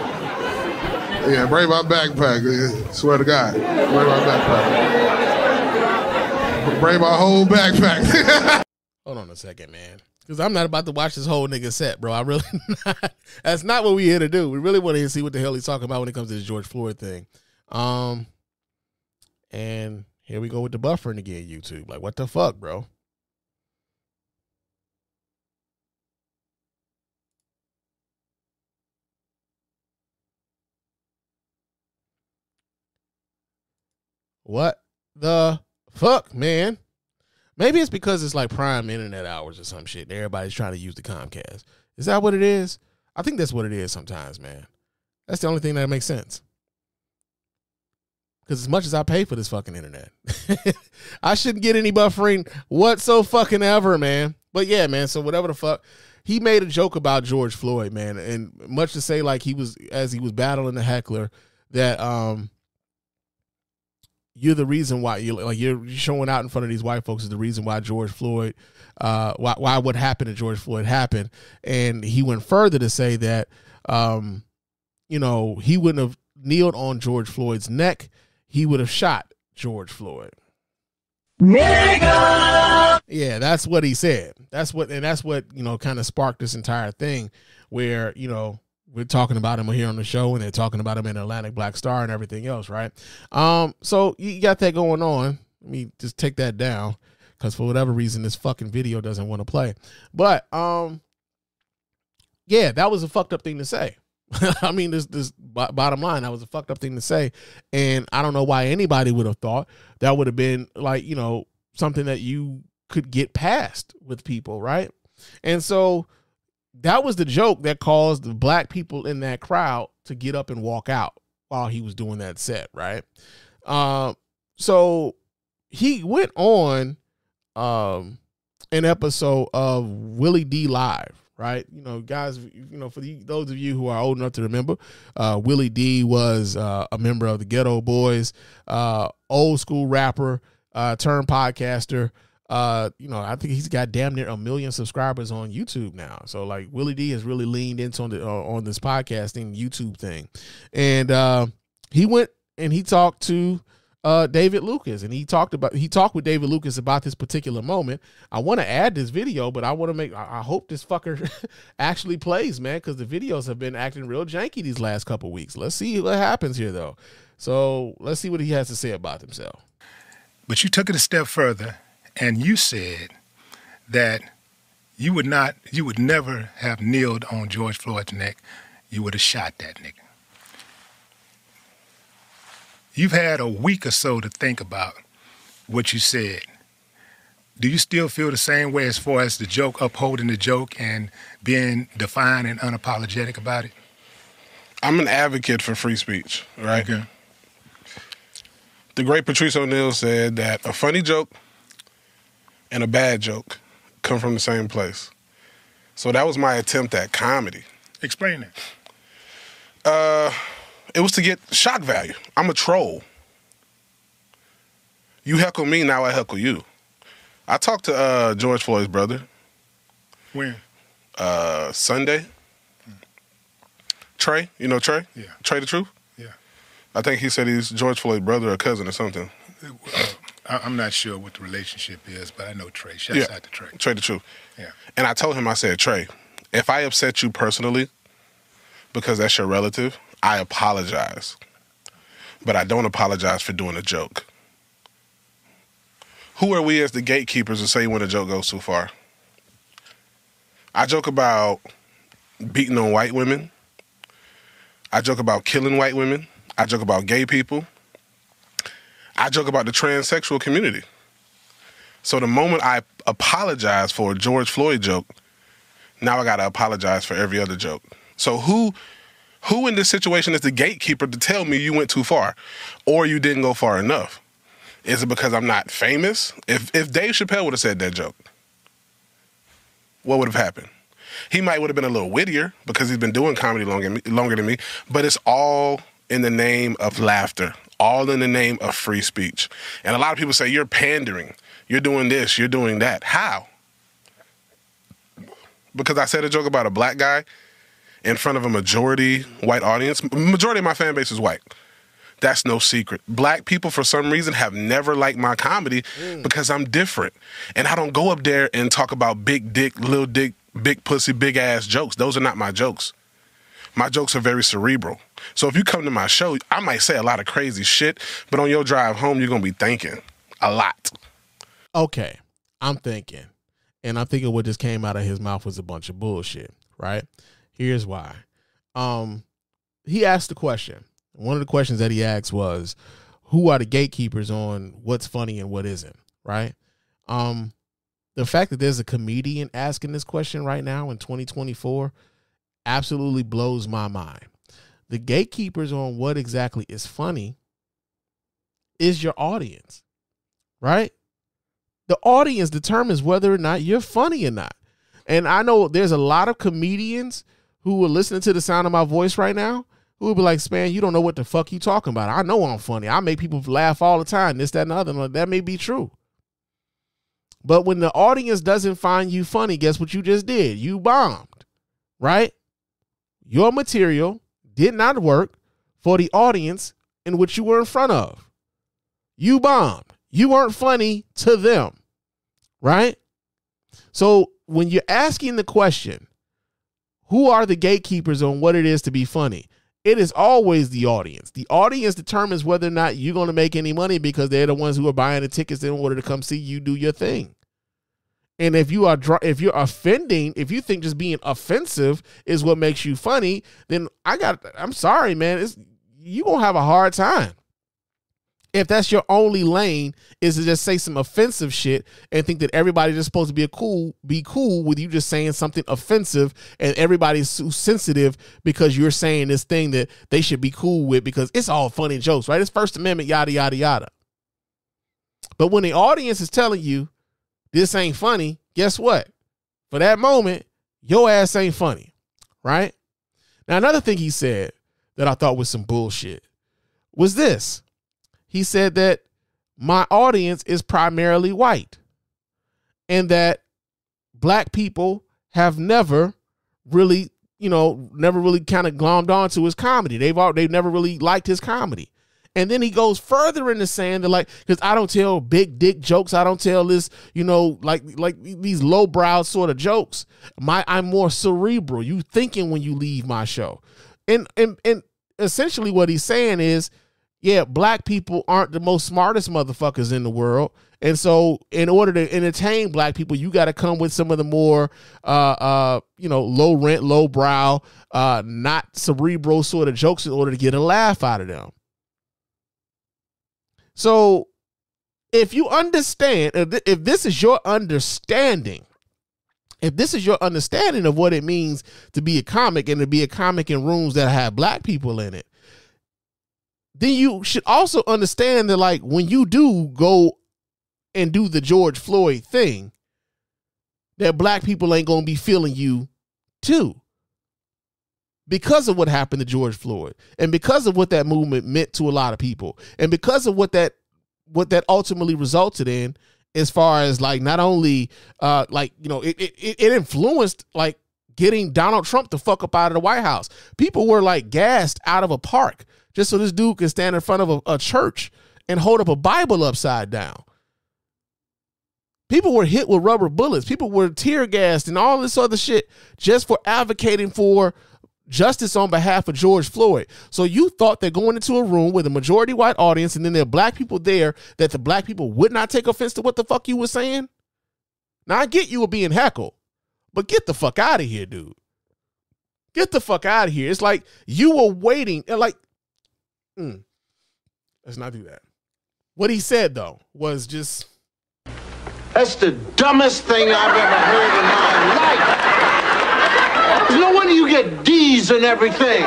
[SPEAKER 5] Yeah, bring my backpack. Nigga. Swear to God. Bring my backpack. Bring my whole backpack.
[SPEAKER 1] Hold on a second, man. Because I'm not about to watch this whole nigga set, bro. I really not. That's not what we here to do. We really want to see what the hell he's talking about when it comes to this George Floyd thing. And here we go with the buffering again, YouTube. Like, what the fuck, bro? What the fuck, man? Maybe it's because it's like prime internet hours or some shit. And everybody's trying to use the Comcast. Is that what it is? I think that's what it is sometimes, man. That's the only thing that makes sense. Because as much as I pay for this fucking internet, I shouldn't get any buffering whatsoever, man. But yeah, man, so whatever the fuck. He made a joke about George Floyd, man, and much to say, like, as he was battling the heckler, that you're the reason why you're showing out in front of these white folks is the reason why George Floyd, why what happened to George Floyd happened. And he went further to say that, he wouldn't have kneeled on George Floyd's neck. He would have shot George Floyd. Nigga! Yeah, that's what he said. That's what kind of sparked this entire thing where, we're talking about him here on the show and they're talking about him in Atlantic Black Star and everything else, right? So you got that going on. Let me just take that down because for whatever reason, this fucking video doesn't want to play. But, yeah, that was a fucked up thing to say. I mean, this bottom line, that was a fucked up thing to say. And I don't know why anybody would have thought that would have been like, something that you could get past with people, right? And so that was the joke that caused the black people in that crowd to get up and walk out while he was doing that set, right? So he went on an episode of Willie D Live, right? Guys, for those of you who are old enough to remember, Willie D was a member of the Ghetto Boys, old school rapper, turned podcaster. I think he's got damn near 1 million subscribers on YouTube now. So like Willie D has really leaned into on this podcasting YouTube thing. And he went and he talked to David Lucas, and he talked with David Lucas about this particular moment. I want to add this video, but I hope this fucker actually plays, man, because the videos have been acting real janky these last couple weeks. Let's see what happens here, though. So let's see what he has to say about himself.
[SPEAKER 6] But you took it a step further, and you said that you would never have kneeled on George Floyd's neck. You would have shot that nigga. You've had a week or so to think about what you said. Do you still feel the same way as far as the joke, upholding the joke and being defiant and unapologetic about it?
[SPEAKER 5] I'm an advocate for free speech, right?
[SPEAKER 6] Okay.
[SPEAKER 5] The great Patrice O'Neal said that a funny joke and a bad joke come from the same place. So that was my attempt at comedy.
[SPEAKER 6] Explain that.
[SPEAKER 5] It was to get shock value. I'm a troll. You heckle me, now I heckle you. I talked to George Floyd's brother.
[SPEAKER 6] When?
[SPEAKER 5] Sunday. Trey, you know Trey?
[SPEAKER 6] Yeah.
[SPEAKER 5] Trey the Truth?
[SPEAKER 6] Yeah.
[SPEAKER 5] I think he said he's George Floyd's brother or cousin or something.
[SPEAKER 6] I'm not sure what the relationship is, but I know Trey. Shouts out to Trey.
[SPEAKER 5] Trey the Truth.
[SPEAKER 6] Yeah.
[SPEAKER 5] And I told him, I said, Trey, if I upset you personally, because that's your relative, I apologize. But I don't apologize for doing a joke. Who are we as the gatekeepers to say when a joke goes too far? I joke about beating on white women. I joke about killing white women. I joke about gay people. I joke about the transsexual community. So the moment I apologize for a George Floyd joke, now I got to apologize for every other joke. So who in this situation is the gatekeeper to tell me you went too far or you didn't go far enough? Is it because I'm not famous? If Dave Chappelle would have said that joke, what would have happened? He might would have been a little wittier because he's been doing comedy longer than me, but it's all in the name of laughter, all in the name of free speech. And a lot of people say, you're pandering, you're doing this, you're doing that. How? Because I said a joke about a black guy in front of a majority white audience. Majority of my fan base is white. That's no secret. Black people, for some reason, have never liked my comedy because I'm different. And I don't go up there and talk about big dick, little dick, big pussy, big ass jokes. Those are not my jokes. My jokes are very cerebral. So if you come to my show, I might say a lot of crazy shit, but on your drive home, you're going to be thinking a lot.
[SPEAKER 1] Okay, I'm thinking. And I'm thinking what just came out of his mouth was a bunch of bullshit, right? Here's why. He asked the question. One of the questions that he asked was, who are the gatekeepers on what's funny and what isn't, right? The fact that there's a comedian asking this question right now in 2024 absolutely blows my mind. The gatekeepers on what exactly is funny is your audience, right? The audience determines whether or not you're funny or not. And I know there's a lot of comedians who are listening to the sound of my voice right now who will be like, Spann, you don't know what the fuck you talking about. I know I'm funny. I make people laugh all the time, this, that, and the other. That may be true. But when the audience doesn't find you funny, guess what you just did? You bombed, right? Your material did not work for the audience in which you were in front of. You bombed. You weren't funny to them, right? So when you're asking the question, who are the gatekeepers on what it is to be funny? It is always the audience. The audience determines whether or not you're going to make any money because they're the ones who are buying the tickets in order to come see you do your thing. And if you're offending, if you think just being offensive is what makes you funny, then I'm sorry, man. You're going to have a hard time. If that's your only lane, is to just say some offensive shit and think that everybody's just supposed to be cool with you just saying something offensive, and everybody's so sensitive because you're saying this thing that they should be cool with because it's all funny jokes, right? It's First Amendment, yada, yada, yada. But when the audience is telling you this ain't funny, guess what? For that moment, your ass ain't funny, right? Now, another thing he said that I thought was some bullshit was this. He said that my audience is primarily white and that black people have never really kind of glommed onto his comedy. They've never really liked his comedy. And then he goes further into saying that, because I don't tell big dick jokes. I don't tell this, like these lowbrow sort of jokes. I'm more cerebral. You thinking when you leave my show. And essentially what he's saying is, yeah, black people aren't the most smartest motherfuckers in the world. And so in order to entertain black people, you got to come with some of the more, low rent, low brow, not cerebral sort of jokes in order to get a laugh out of them. So if you understand, if this is your understanding of what it means to be a comic and to be a comic in rooms that have black people in it, then you should also understand that, when you do go and do the George Floyd thing, that black people ain't going to be feeling you too. Because of what happened to George Floyd and because of what that movement meant to a lot of people and because of what that ultimately resulted in as far as not only it influenced getting Donald Trump the fuck up out of the White House. People were gassed out of a park just so this dude can stand in front of a church and hold up a Bible upside down. People were hit with rubber bullets. People were tear gassed and all this other shit just for advocating for justice on behalf of George Floyd. So you thought that going into a room with a majority white audience and then there are black people there, that the black people would not take offense to what the fuck you were saying? Now, I get you were being heckled, but get the fuck out of here, dude. Get the fuck out of here. It's like you were waiting and let's not do that. What he said, though, was just...
[SPEAKER 7] That's the dumbest thing I've ever heard in my life. No wonder you get D's and everything.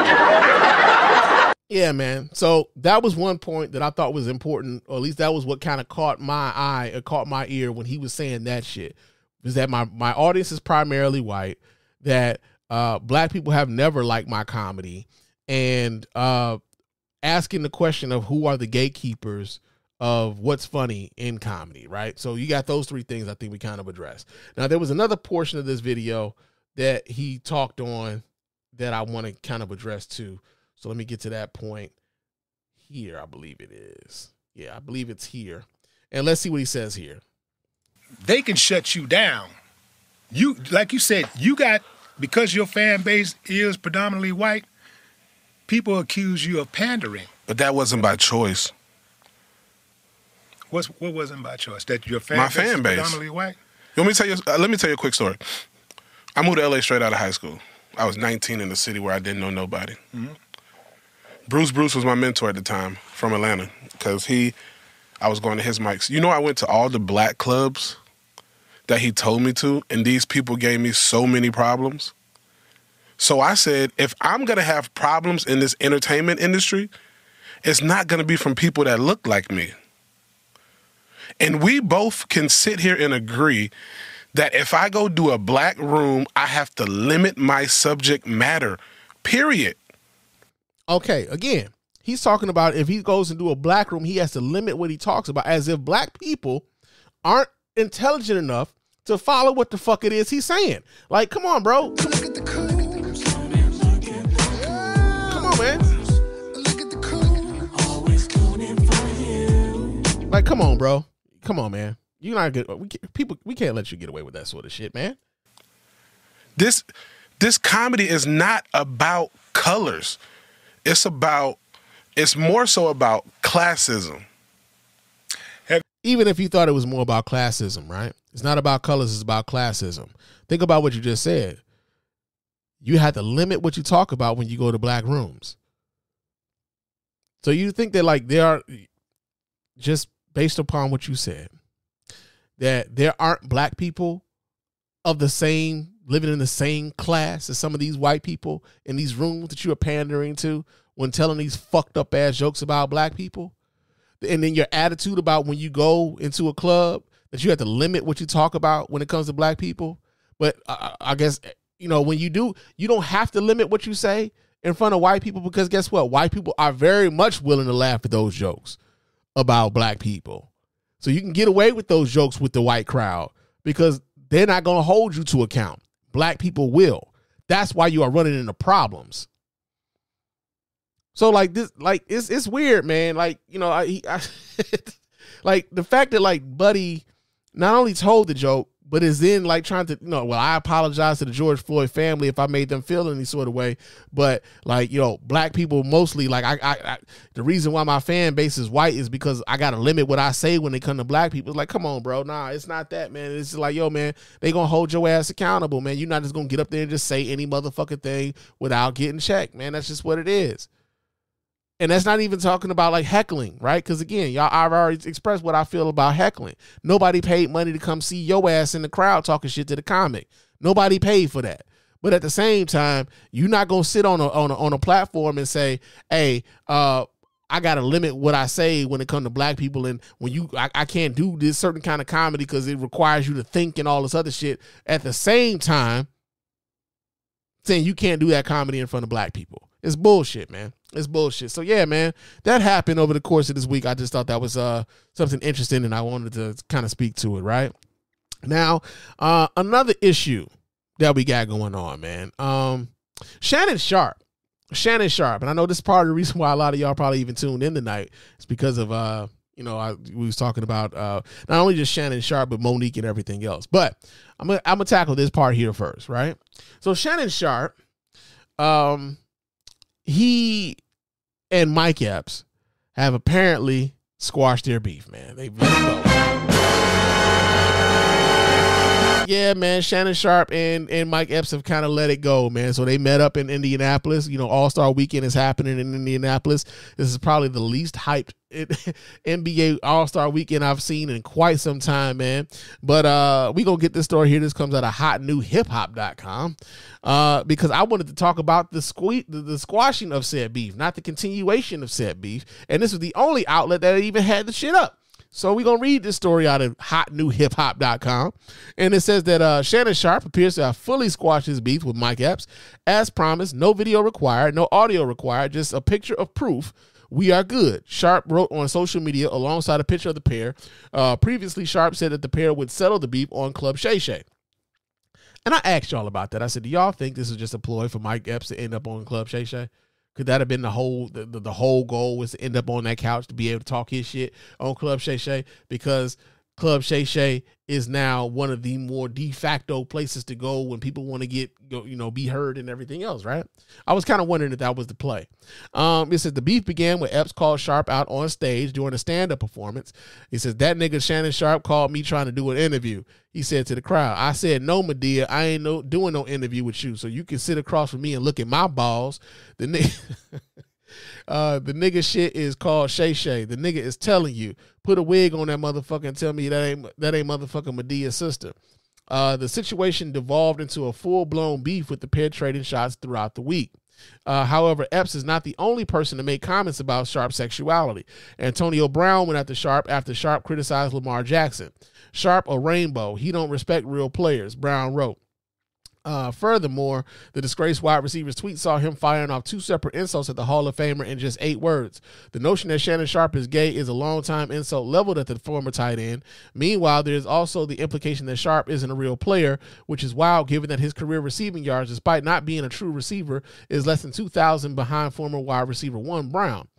[SPEAKER 1] Yeah, man. So that was one point that I thought was important, or at least that was what kind of caught my eye or caught my ear when he was saying that shit, was that my audience is primarily white, that black people have never liked my comedy, and asking the question of who are the gatekeepers of what's funny in comedy, right? So you got those three things I think we kind of addressed. Now, there was another portion of this video that he talked on that I want to kind of address too. So let me get to that point here. I believe it is. Yeah, I believe it's here. And let's see what he says here.
[SPEAKER 6] They can shut you down. You, like you said, because your fan base is predominantly white, people accuse you of pandering.
[SPEAKER 5] But that wasn't by choice.
[SPEAKER 6] What wasn't by choice? That your fan base is predominantly white?
[SPEAKER 5] Let me tell you a quick story. I moved to LA straight out of high school. I was 19 in a city where I didn't know nobody. Mm-hmm. Bruce was my mentor at the time from Atlanta because I was going to his mics. You know, I went to all the black clubs that he told me to, and these people gave me so many problems. So I said, if I'm going to have problems in this entertainment industry, it's not going to be from people that look like me. And we both can sit here and agree that if I go do a black room, I have to limit my subject matter, period.
[SPEAKER 1] Okay, again, he's talking about if he goes and do a black room, he has to limit what he talks about, as if black people aren't intelligent enough to follow what the fuck it is he's saying. Like, come on, bro. Come on, man. Like, come on, bro. Come on, man. You're not good. We can't let you get away with that sort of shit, man.
[SPEAKER 5] This comedy is not about colors. It's more so about classism.
[SPEAKER 1] Even if you thought it was more about classism, right? It's not about colors, it's about classism. Think about what you just said. You have to limit what you talk about when you go to black rooms. So you think that, like, they are, just based upon what you said, that there aren't black people of the same, living in the same class as some of these white people in these rooms that you are pandering to when telling these fucked up ass jokes about black people? And then your attitude about when you go into a club, that you have to limit what you talk about when it comes to black people. But I guess, you know, when you do, you don't have to limit what you say in front of white people, because guess what? White people are very much willing to laugh at those jokes about black people. So you can get away with those jokes with the white crowd because they're not going to hold you to account. Black people will. That's why you are running into problems. So like this, like it's weird, man. Like, you know, I like the fact that like Buddy not only told the joke, but is then like trying to, you know, well, I apologize to the George Floyd family if I made them feel any sort of way, but like, you know, black people mostly, like I the reason why my fan base is white is because I got to limit what I say when they come to black people. It's like, come on, bro. Nah, it's not that, man. It's just like, yo, man, they gonna hold your ass accountable, man. You're not just gonna get up there and just say any motherfucking thing without getting checked, man. That's just what it is. And that's not even talking about like heckling, right? Because again, I've already expressed what I feel about heckling. Nobody paid money to come see your ass in the crowd talking shit to the comic. Nobody paid for that. But at the same time, you're not gonna sit on a platform and say, "Hey, I gotta limit what I say when it comes to black people, and when I can't do this certain kind of comedy because it requires you to think and all this other shit." At the same time, saying you can't do that comedy in front of black people. It's bullshit, man. It's bullshit. So yeah, man, that happened over the course of this week. I just thought that was something interesting, and I wanted to kind of speak to it. Right now, another issue that we got going on, man. Shannon Sharpe, and I know this is part of the reason why a lot of y'all probably even tuned in tonight. It's because of we was talking about not only just Shannon Sharpe, but Monique and everything else. But I'm gonna tackle this part here first, right? So Shannon Sharpe, he and Mike Epps have apparently squashed their beef, man. They've let it go. Yeah, man, Shannon Sharpe and Mike Epps have kind of let it go, man. So they met up in Indianapolis. You know, All-Star Weekend is happening in Indianapolis. This is probably the least hyped NBA All-Star Weekend I've seen in quite some time, man. But we gonna get this story here. This comes out of hotnewhiphop.com because I wanted to talk about the squashing of said beef, not the continuation of said beef. And this was the only outlet that even had the shit up. So we're going to read this story out of hotnewhiphop.com. And it says that Shannon Sharpe appears to have fully squashed his beef with Mike Epps. As promised, no video required, no audio required, just a picture of proof. We are good. Sharpe wrote on social media alongside a picture of the pair. Previously, Sharpe said that the pair would settle the beef on Club Shay Shay. And I asked y'all about that. I said, do y'all think this is just a ploy for Mike Epps to end up on Club Shay Shay? Could that have been the whole goal, was to end up on that couch to be able to talk his shit on Club Shay Shay? Because Club Shay Shay is now one of the more de facto places to go when people want to be heard and everything else, right? I was kind of wondering if that was the play. It says the beef began when Epps called Sharpe out on stage during a stand-up performance. He says, that nigga Shannon Sharpe called me trying to do an interview. He said to the crowd, I said, no, Madea, I ain't doing no interview with you, so you can sit across from me and look at my balls. The nigga... The nigga shit is called Shay Shay. The nigga is telling you, put a wig on that motherfucker and tell me that ain't motherfucking Medea's sister. The situation devolved into a full-blown beef with the pair trading shots throughout the week. However, Epps is not the only person to make comments about Sharpe's sexuality. Antonio Brown went after Sharpe after Sharpe criticized Lamar Jackson. Sharpe a rainbow. He don't respect real players, Brown wrote. Furthermore, the disgraced wide receiver's tweet saw him firing off 2 separate insults at the Hall of Famer in just 8 words. The notion that Shannon Sharpe is gay is a long-time insult leveled at the former tight end. Meanwhile, there is also the implication that Sharpe isn't a real player, which is wild given that his career receiving yards, despite not being a true receiver, is less than 2,000 behind former wide receiver 1 Brown.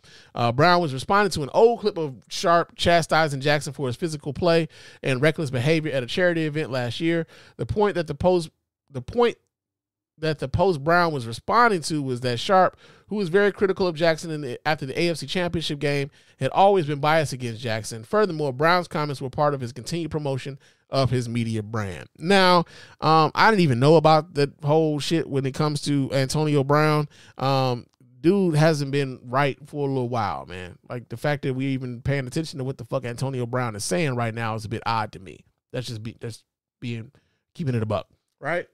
[SPEAKER 1] Brown was responding to an old clip of Sharpe chastising Jackson for his physical play and reckless behavior at a charity event last year. The point that the post Brown was responding to was that Sharpe, who was very critical of Jackson after the AFC Championship game, had always been biased against Jackson. Furthermore, Brown's comments were part of his continued promotion of his media brand. Now, I didn't even know about that whole shit when it comes to Antonio Brown. Dude hasn't been right for a little while, man. Like, the fact that we even paying attention to what the fuck Antonio Brown is saying right now is a bit odd to me. That's keeping it a buck, right?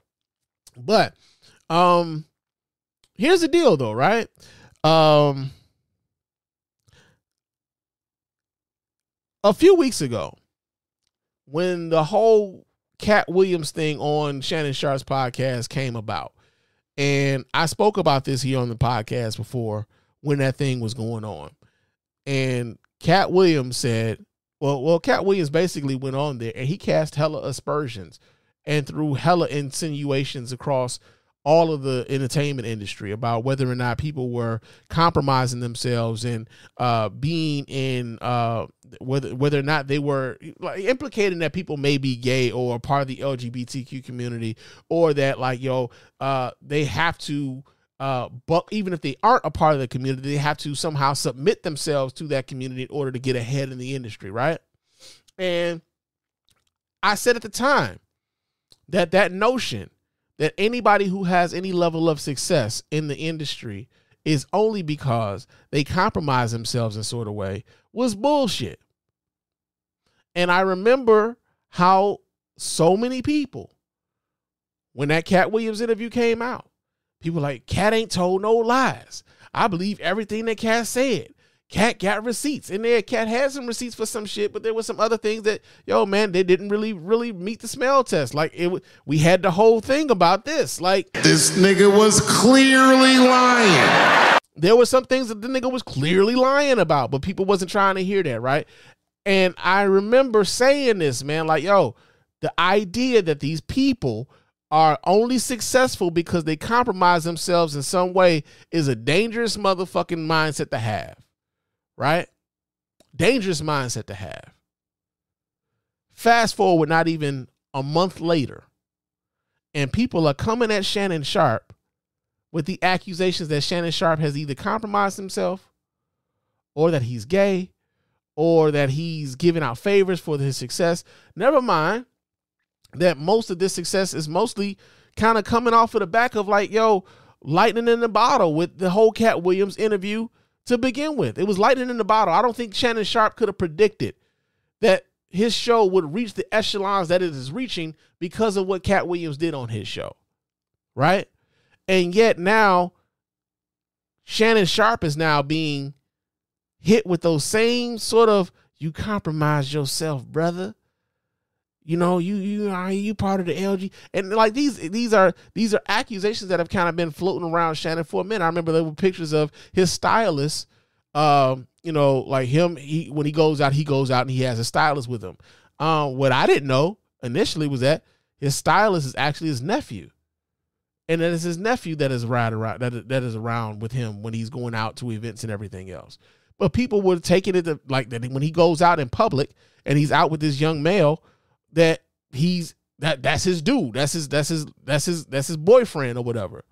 [SPEAKER 1] But here's the deal though, right? A few weeks ago, when the whole Katt Williams thing on Shannon Sharpe's podcast came about, and I spoke about this here on the podcast before when that thing was going on, and Katt Williams said, well, Katt Williams basically went on there and he cast hella aspersions and threw hella insinuations across all of the entertainment industry about whether or not people were compromising themselves and being in whether or not they were like implicating that people may be gay or part of the LGBTQ community, or that they have to but even if they aren't a part of the community, they have to somehow submit themselves to that community in order to get ahead in the industry, right? And I said at the time that notion that anybody who has any level of success in the industry is only because they compromise themselves in sort of way was bullshit. And I remember how so many people, when that Katt Williams interview came out, people were like, Katt ain't told no lies. I believe everything that Katt said. Katt got receipts. And there, Katt had some receipts for some shit, but there was some other things that, they didn't really meet the smell test. Like, we had the whole thing about this. Like,
[SPEAKER 5] this nigga was clearly lying.
[SPEAKER 1] There were some things that the nigga was clearly lying about, but people wasn't trying to hear that, right? And I remember saying this, man, like, the idea that these people are only successful because they compromise themselves in some way is a dangerous motherfucking mindset to have. Right? Dangerous mindset to have. Fast forward not even a month later, and people are coming at Shannon Sharpe with the accusations that Shannon Sharpe has either compromised himself, or that he's gay, or that he's giving out favors for his success. Never mind that most of this success is mostly kind of coming off of the back of lightning in the bottle with the whole Katt Williams interview. To begin with, it was lightning in the bottle. I don't think Shannon Sharpe could have predicted that his show would reach the echelons that it is reaching because of what Katt Williams did on his show, right? And yet now, Shannon Sharpe is now being hit with those same sort of, you compromise yourself, brother. You part of the LG, and like these are accusations that have kind of been floating around Shannon for a minute. I remember there were pictures of his stylist, like him. When he goes out and he has a stylist with him. What I didn't know initially was that his stylist is actually his nephew, and that it's his nephew that is around that is around with him when he's going out to events and everything else. But people were taking it to, like, that when he goes out in public and he's out with this young male, that that's his dude. That's his boyfriend or whatever.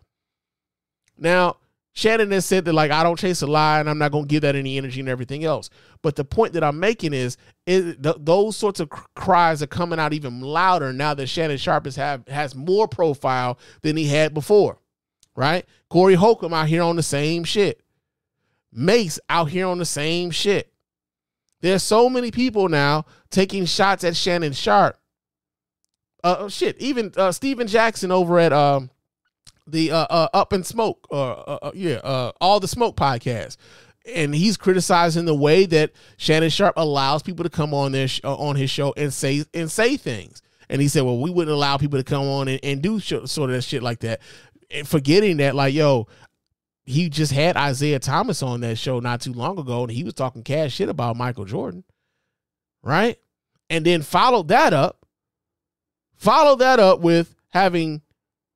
[SPEAKER 1] Now, Shannon has said that, like, I don't chase a lie and I'm not going to give that any energy and everything else. But the point that I'm making is those sorts of cries are coming out even louder now that Shannon Sharpe has more profile than he had before, right? Corey Holcomb out here on the same shit. Mace out here on the same shit. There's so many people now taking shots at Shannon Sharpe. Even Steven Jackson over at the Up and Smoke, All the Smoke podcast, and he's criticizing the way that Shannon Sharpe allows people to come on there on his show and say things. And he said, well, we wouldn't allow people to come on and do sort of that shit like that, and forgetting that, like, yo, he just had Isaiah Thomas on that show not too long ago, and he was talking cash shit about Michael Jordan, right? And then followed that up with having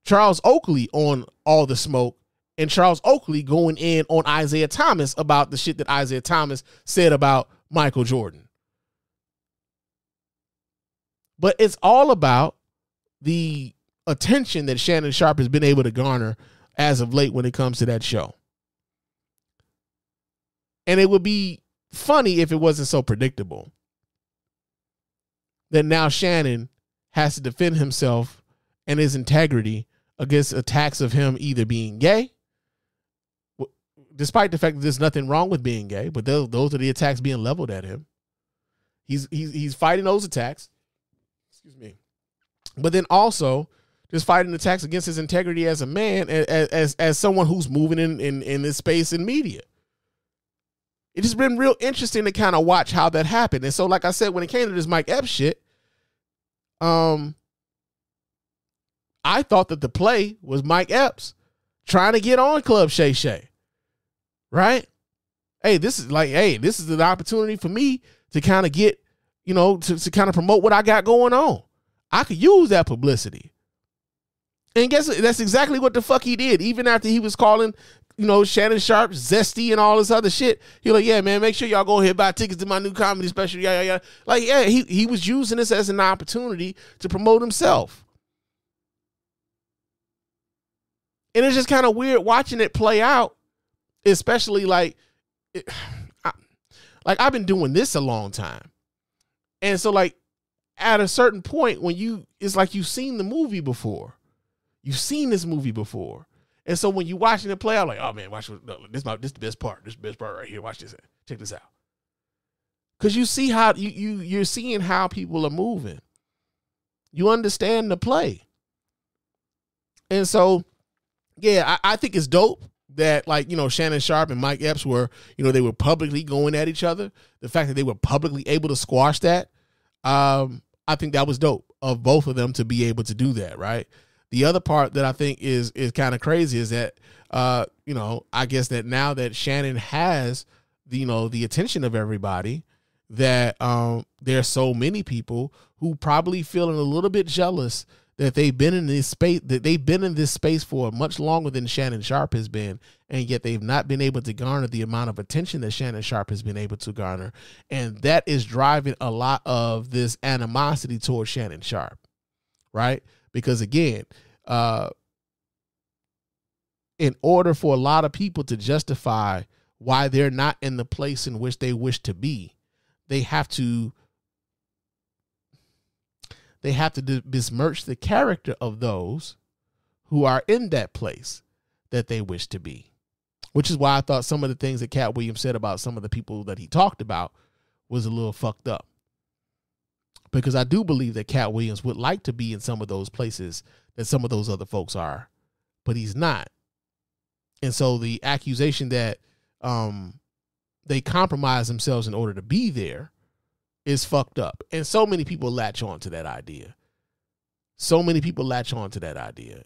[SPEAKER 1] Charles Oakley on All the Smoke, and Charles Oakley going in on Isaiah Thomas about the shit that Isaiah Thomas said about Michael Jordan. But it's all about the attention that Shannon Sharpe has been able to garner as of late when it comes to that show. And it would be funny if it wasn't so predictable that now Shannon has to defend himself and his integrity against attacks of him either being gay, despite the fact that there's nothing wrong with being gay, but those are the attacks being leveled at him. He's fighting those attacks. Excuse me. But then also just fighting attacks against his integrity as a man, as someone who's moving in this space in media. It just been real interesting to kind of watch how that happened. And so, like I said, when it came to this Mike Epps shit, I thought that the play was Mike Epps trying to get on Club Shay Shay, right? This is an opportunity for me to kind of get, to kind of promote what I got going on. I could use that publicity. And guess what? That's exactly what the fuck he did. Even after he was calling, Shannon Sharpe zesty and all this other shit, he was like, yeah, man, make sure y'all go ahead and buy tickets to my new comedy special. Yeah. Like, yeah, he was using this as an opportunity to promote himself. And it's just kind of weird watching it play out, especially I've been doing this a long time. And so, like, at a certain point when it's like you've seen the movie before. You've seen this movie before. And so when you're watching it play out, like, oh man, watch this is the best part. This is the best part right here. Watch this. Check this out. Because you see how you're seeing how people are moving. You understand the play. And so, yeah, I think it's dope that, like, Shannon Sharpe and Mike Epps were, they were publicly going at each other. The fact that they were publicly able to squash that, I think that was dope of both of them to be able to do that, right? The other part that I think is kind of crazy is that, I guess that now that Shannon has the attention of everybody, that there are so many people who probably feeling a little bit jealous that they've been in this space for much longer than Shannon Sharpe has been, and yet they've not been able to garner the amount of attention that Shannon Sharpe has been able to garner. And that is driving a lot of this animosity towards Shannon Sharpe, right? Because again, in order for a lot of people to justify why they're not in the place in which they wish to be, they have to besmirch the character of those who are in that place that they wish to be. Which is why I thought some of the things that Katt Williams said about some of the people that he talked about was a little fucked up. Because I do believe that Katt Williams would like to be in some of those places that some of those other folks are, but he's not. And so the accusation that they compromise themselves in order to be there is fucked up. And so many people latch on to that idea.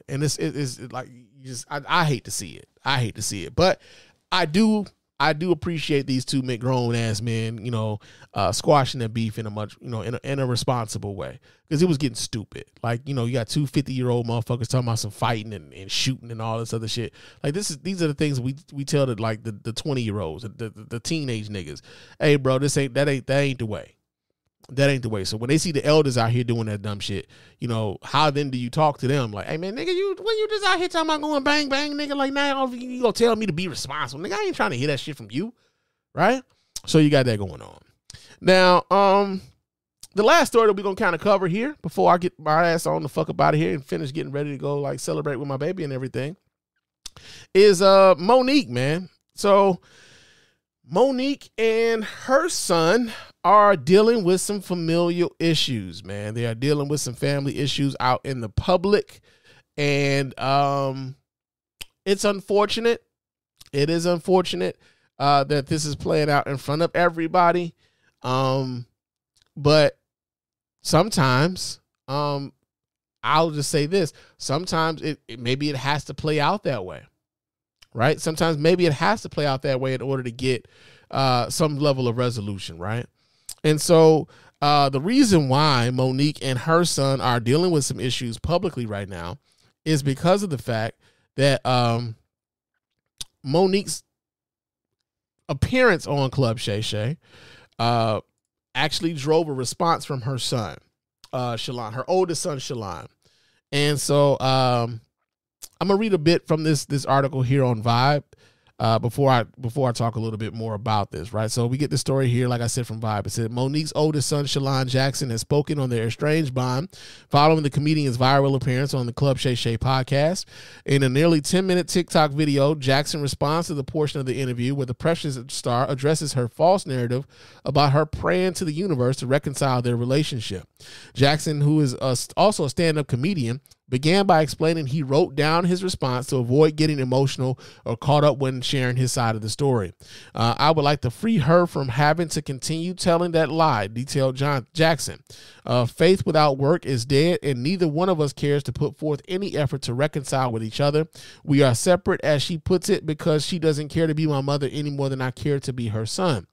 [SPEAKER 1] And it's like, I hate to see it. But I do appreciate these two grown ass men, squashing their beef in a much, in a responsible way, because it was getting stupid. Like, you got two 50-year-old motherfuckers talking about some fighting and shooting and all this other shit. Like, these are the things we tell the 20-year-olds, the teenage niggas. Hey, bro, that ain't the way. That ain't the way. So when they see the elders out here doing that dumb shit, how then do you talk to them? Like, hey man, nigga, when you just out here talking about going bang bang, nigga, like now you gonna tell me to be responsible, nigga? I ain't trying to hear that shit from you, right? So you got that going on. Now, the last story that we're gonna kind of cover here before I get my ass on the fuck up out of here and finish getting ready to go like celebrate with my baby and everything is Monique, man. So Monique and her son are dealing with some familial issues, man. They are dealing with some family issues out in the public. And it's unfortunate. It is unfortunate that this is playing out in front of everybody. But sometimes, I'll just say this. Sometimes maybe it has to play out that way, right? Sometimes maybe it has to play out that way in order to get some level of resolution, right? And so the reason why Monique and her son are dealing with some issues publicly right now is because of the fact that Monique's appearance on Club Shay Shay actually drove a response from her son, Shalon, her oldest son, Shalon. And so I'm gonna read a bit from this article here on Vibe before I talk a little bit more about this, right? So we get the story here, like I said, from Vibe. It said Monique's oldest son, Shalon Jackson, has spoken on their estranged bond following the comedian's viral appearance on the Club Shay Shay podcast. In a nearly 10-minute TikTok video, Jackson responds to the portion of the interview where the Precious star addresses her false narrative about her praying to the universe to reconcile their relationship. Jackson, who is also a stand-up comedian, began by explaining he wrote down his response to avoid getting emotional or caught up when sharing his side of the story. I would like to free her from having to continue telling that lie, detailed Jackson. Faith without work is dead, and neither one of us cares to put forth any effort to reconcile with each other. We are separate, as she puts it, because she doesn't care to be my mother any more than I care to be her son.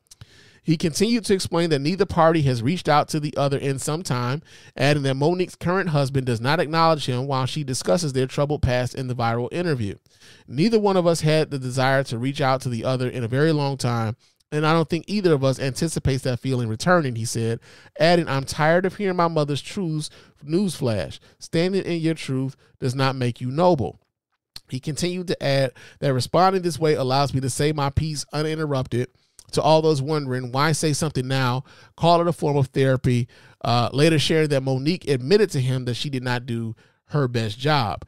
[SPEAKER 1] He continued to explain that neither party has reached out to the other in some time, adding that Monique's current husband does not acknowledge him while she discusses their troubled past in the viral interview. Neither one of us had the desire to reach out to the other in a very long time, and I don't think either of us anticipates that feeling returning, he said, adding, I'm tired of hearing my mother's truths newsflash. Standing in your truth does not make you noble. He continued to add that responding this way allows me to say my piece uninterrupted. To all those wondering, why say something now? Call it a form of therapy. Later sharing that Monique admitted to him that she did not do her best job.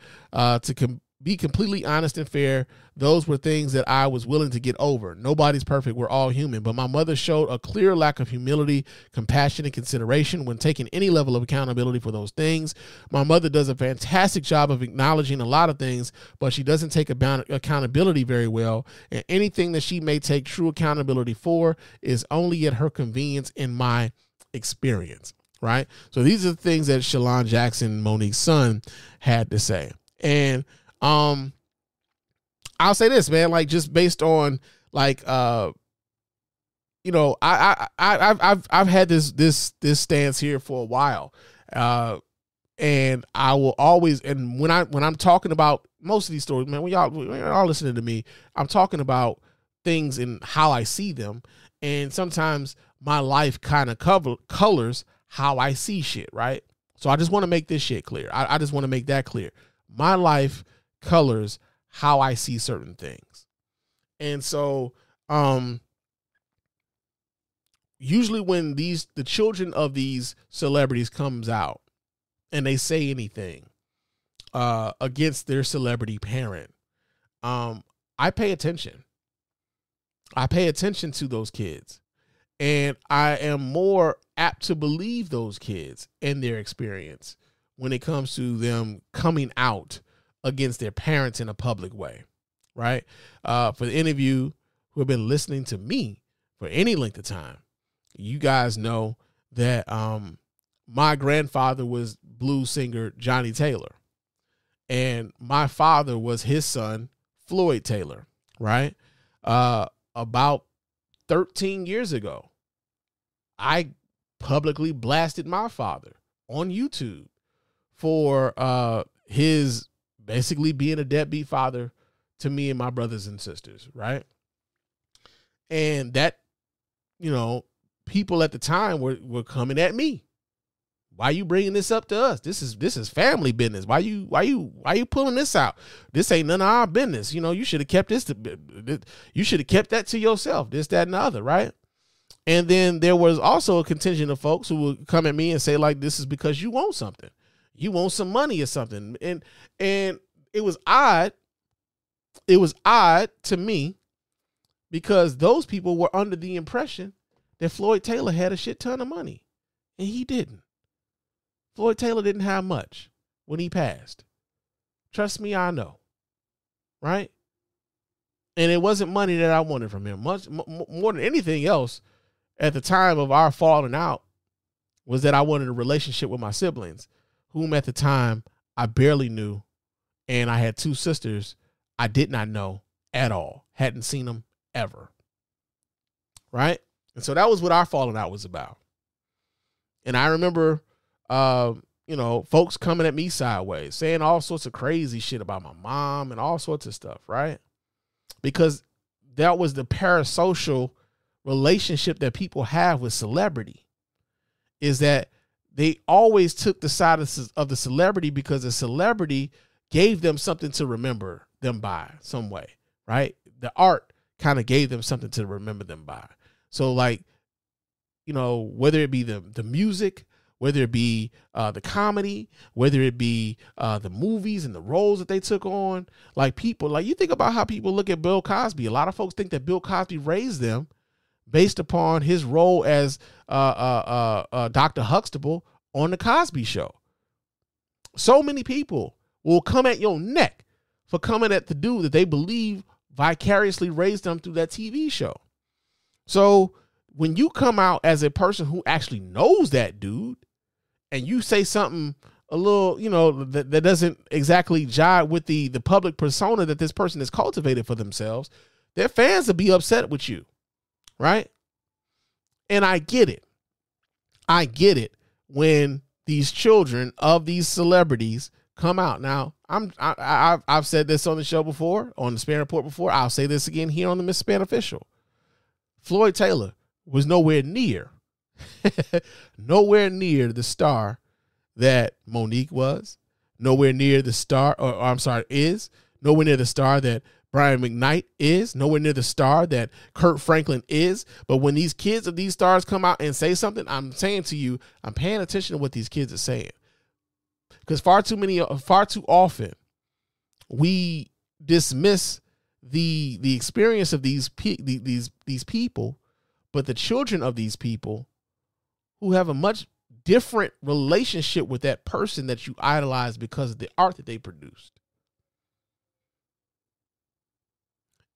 [SPEAKER 1] Be completely honest and fair, those were things that I was willing to get over. Nobody's perfect. We're all human. But my mother showed a clear lack of humility, compassion, and consideration when taking any level of accountability for those things. My mother does a fantastic job of acknowledging a lot of things, but she doesn't take accountability very well. And anything that she may take true accountability for is only at her convenience in my experience, right? So these are the things that Shalon Jackson, Monique's son, had to say. And I'll say this, man, like just based on like, I've had this stance here for a while. And I will always, and when I'm talking about most of these stories, man, when y'all listening to me, I'm talking about things and how I see them. And sometimes my life kind of colors how I see shit. Right. So I just want to make this shit clear. I just want to make that clear. My life colors how I see certain things. And so usually when the children of these celebrities comes out and they say anything against their celebrity parent, I pay attention. I pay attention to those kids, and I am more apt to believe those kids and their experience when it comes to them coming out against their parents in a public way, right? For the interview, who have been listening to me for any length of time, you guys know that my grandfather was blues singer Johnny Taylor, and my father was his son, Floyd Taylor, right? About 13 years ago, I publicly blasted my father on YouTube for his basically being a deadbeat father to me and my brothers and sisters, right? And that, people at the time were coming at me. Why are you bringing this up to us? This is family business. Why you pulling this out? This ain't none of our business. You should have kept you should have kept that to yourself. This, that, and the other, right? And then there was also a contingent of folks who would come at me and say, like, this is because you want something. You want some money or something. And it was odd. It was odd to me because those people were under the impression that Floyd Taylor had a shit ton of money, and he didn't. Floyd Taylor didn't have much when he passed. Trust me, I know. Right? And it wasn't money that I wanted from him. Much more than anything else, at the time of our falling out, was that I wanted a relationship with my siblings, whom at the time I barely knew. And I had two sisters I did not know at all. Hadn't seen them ever. Right? And so that was what our falling out was about. And I remember, folks coming at me sideways, saying all sorts of crazy shit about my mom and all sorts of stuff, right? Because that was the parasocial relationship that people have with celebrity, is that they always took the side of the celebrity because the celebrity gave them something to remember them by some way, right? The art kind of gave them something to remember them by. So like, whether it be the music, whether it be the comedy, whether it be the movies and the roles that they took on, like people, like you think about how people look at Bill Cosby. A lot of folks think that Bill Cosby raised them based upon his role as Dr. Huxtable on the Cosby Show. So many people will come at your neck for coming at the dude that they believe vicariously raised them through that TV show. So when you come out as a person who actually knows that dude, and you say something a little, that doesn't exactly jive with the public persona that this person has cultivated for themselves, their fans will be upset with you, right? And I get it. I get it when these children of these celebrities come out. Now, I've said this on the show before, on the Spann Report before. I'll say this again here on the Miss Spann Official. Floyd Taylor was nowhere near the star that Monique was, nowhere near the star, is, nowhere near the star that Brian McKnight is, nowhere near the star that Kurt Franklin is. But when these kids of these stars come out and say something, I'm saying to you, I'm paying attention to what these kids are saying. Because far too often, we dismiss the experience of these people, but the children of these people who have a much different relationship with that person that you idolize because of the art that they produced.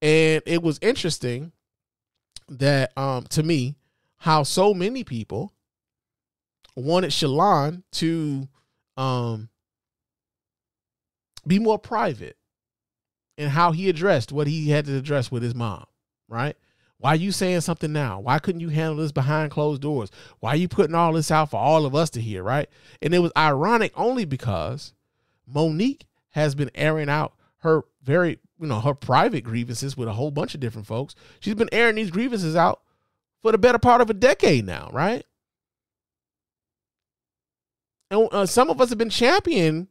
[SPEAKER 1] And it was interesting that, to me, how so many people wanted Shalon to be more private in how he addressed what he had to address with his mom, right? Why are you saying something now? Why couldn't you handle this behind closed doors? Why are you putting all this out for all of us to hear, right? And it was ironic only because Monique has been airing out her her private grievances with a whole bunch of different folks. She's been airing these grievances out for the better part of a decade now, right? And some of us have been championing,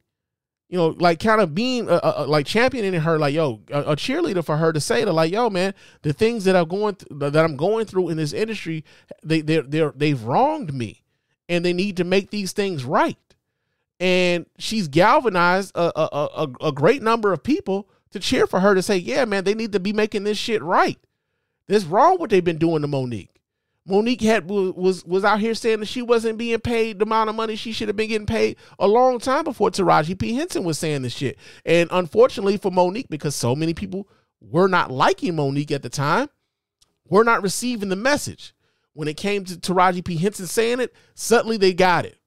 [SPEAKER 1] kind of being like championing her, like, yo, a cheerleader for her to say to, like, yo, man, the things that I'm going through in this industry, they've wronged me, and they need to make these things right. And she's galvanized a great number of people to cheer for her to say, yeah, man, they need to be making this shit right. This wrong what they've been doing to Monique. Monique was out here saying that she wasn't being paid the amount of money she should have been getting paid a long time before Taraji P. Henson was saying this shit. And unfortunately for Monique, because so many people were not liking Monique at the time, were not receiving the message. When it came to Taraji P. Henson saying it, suddenly they got it.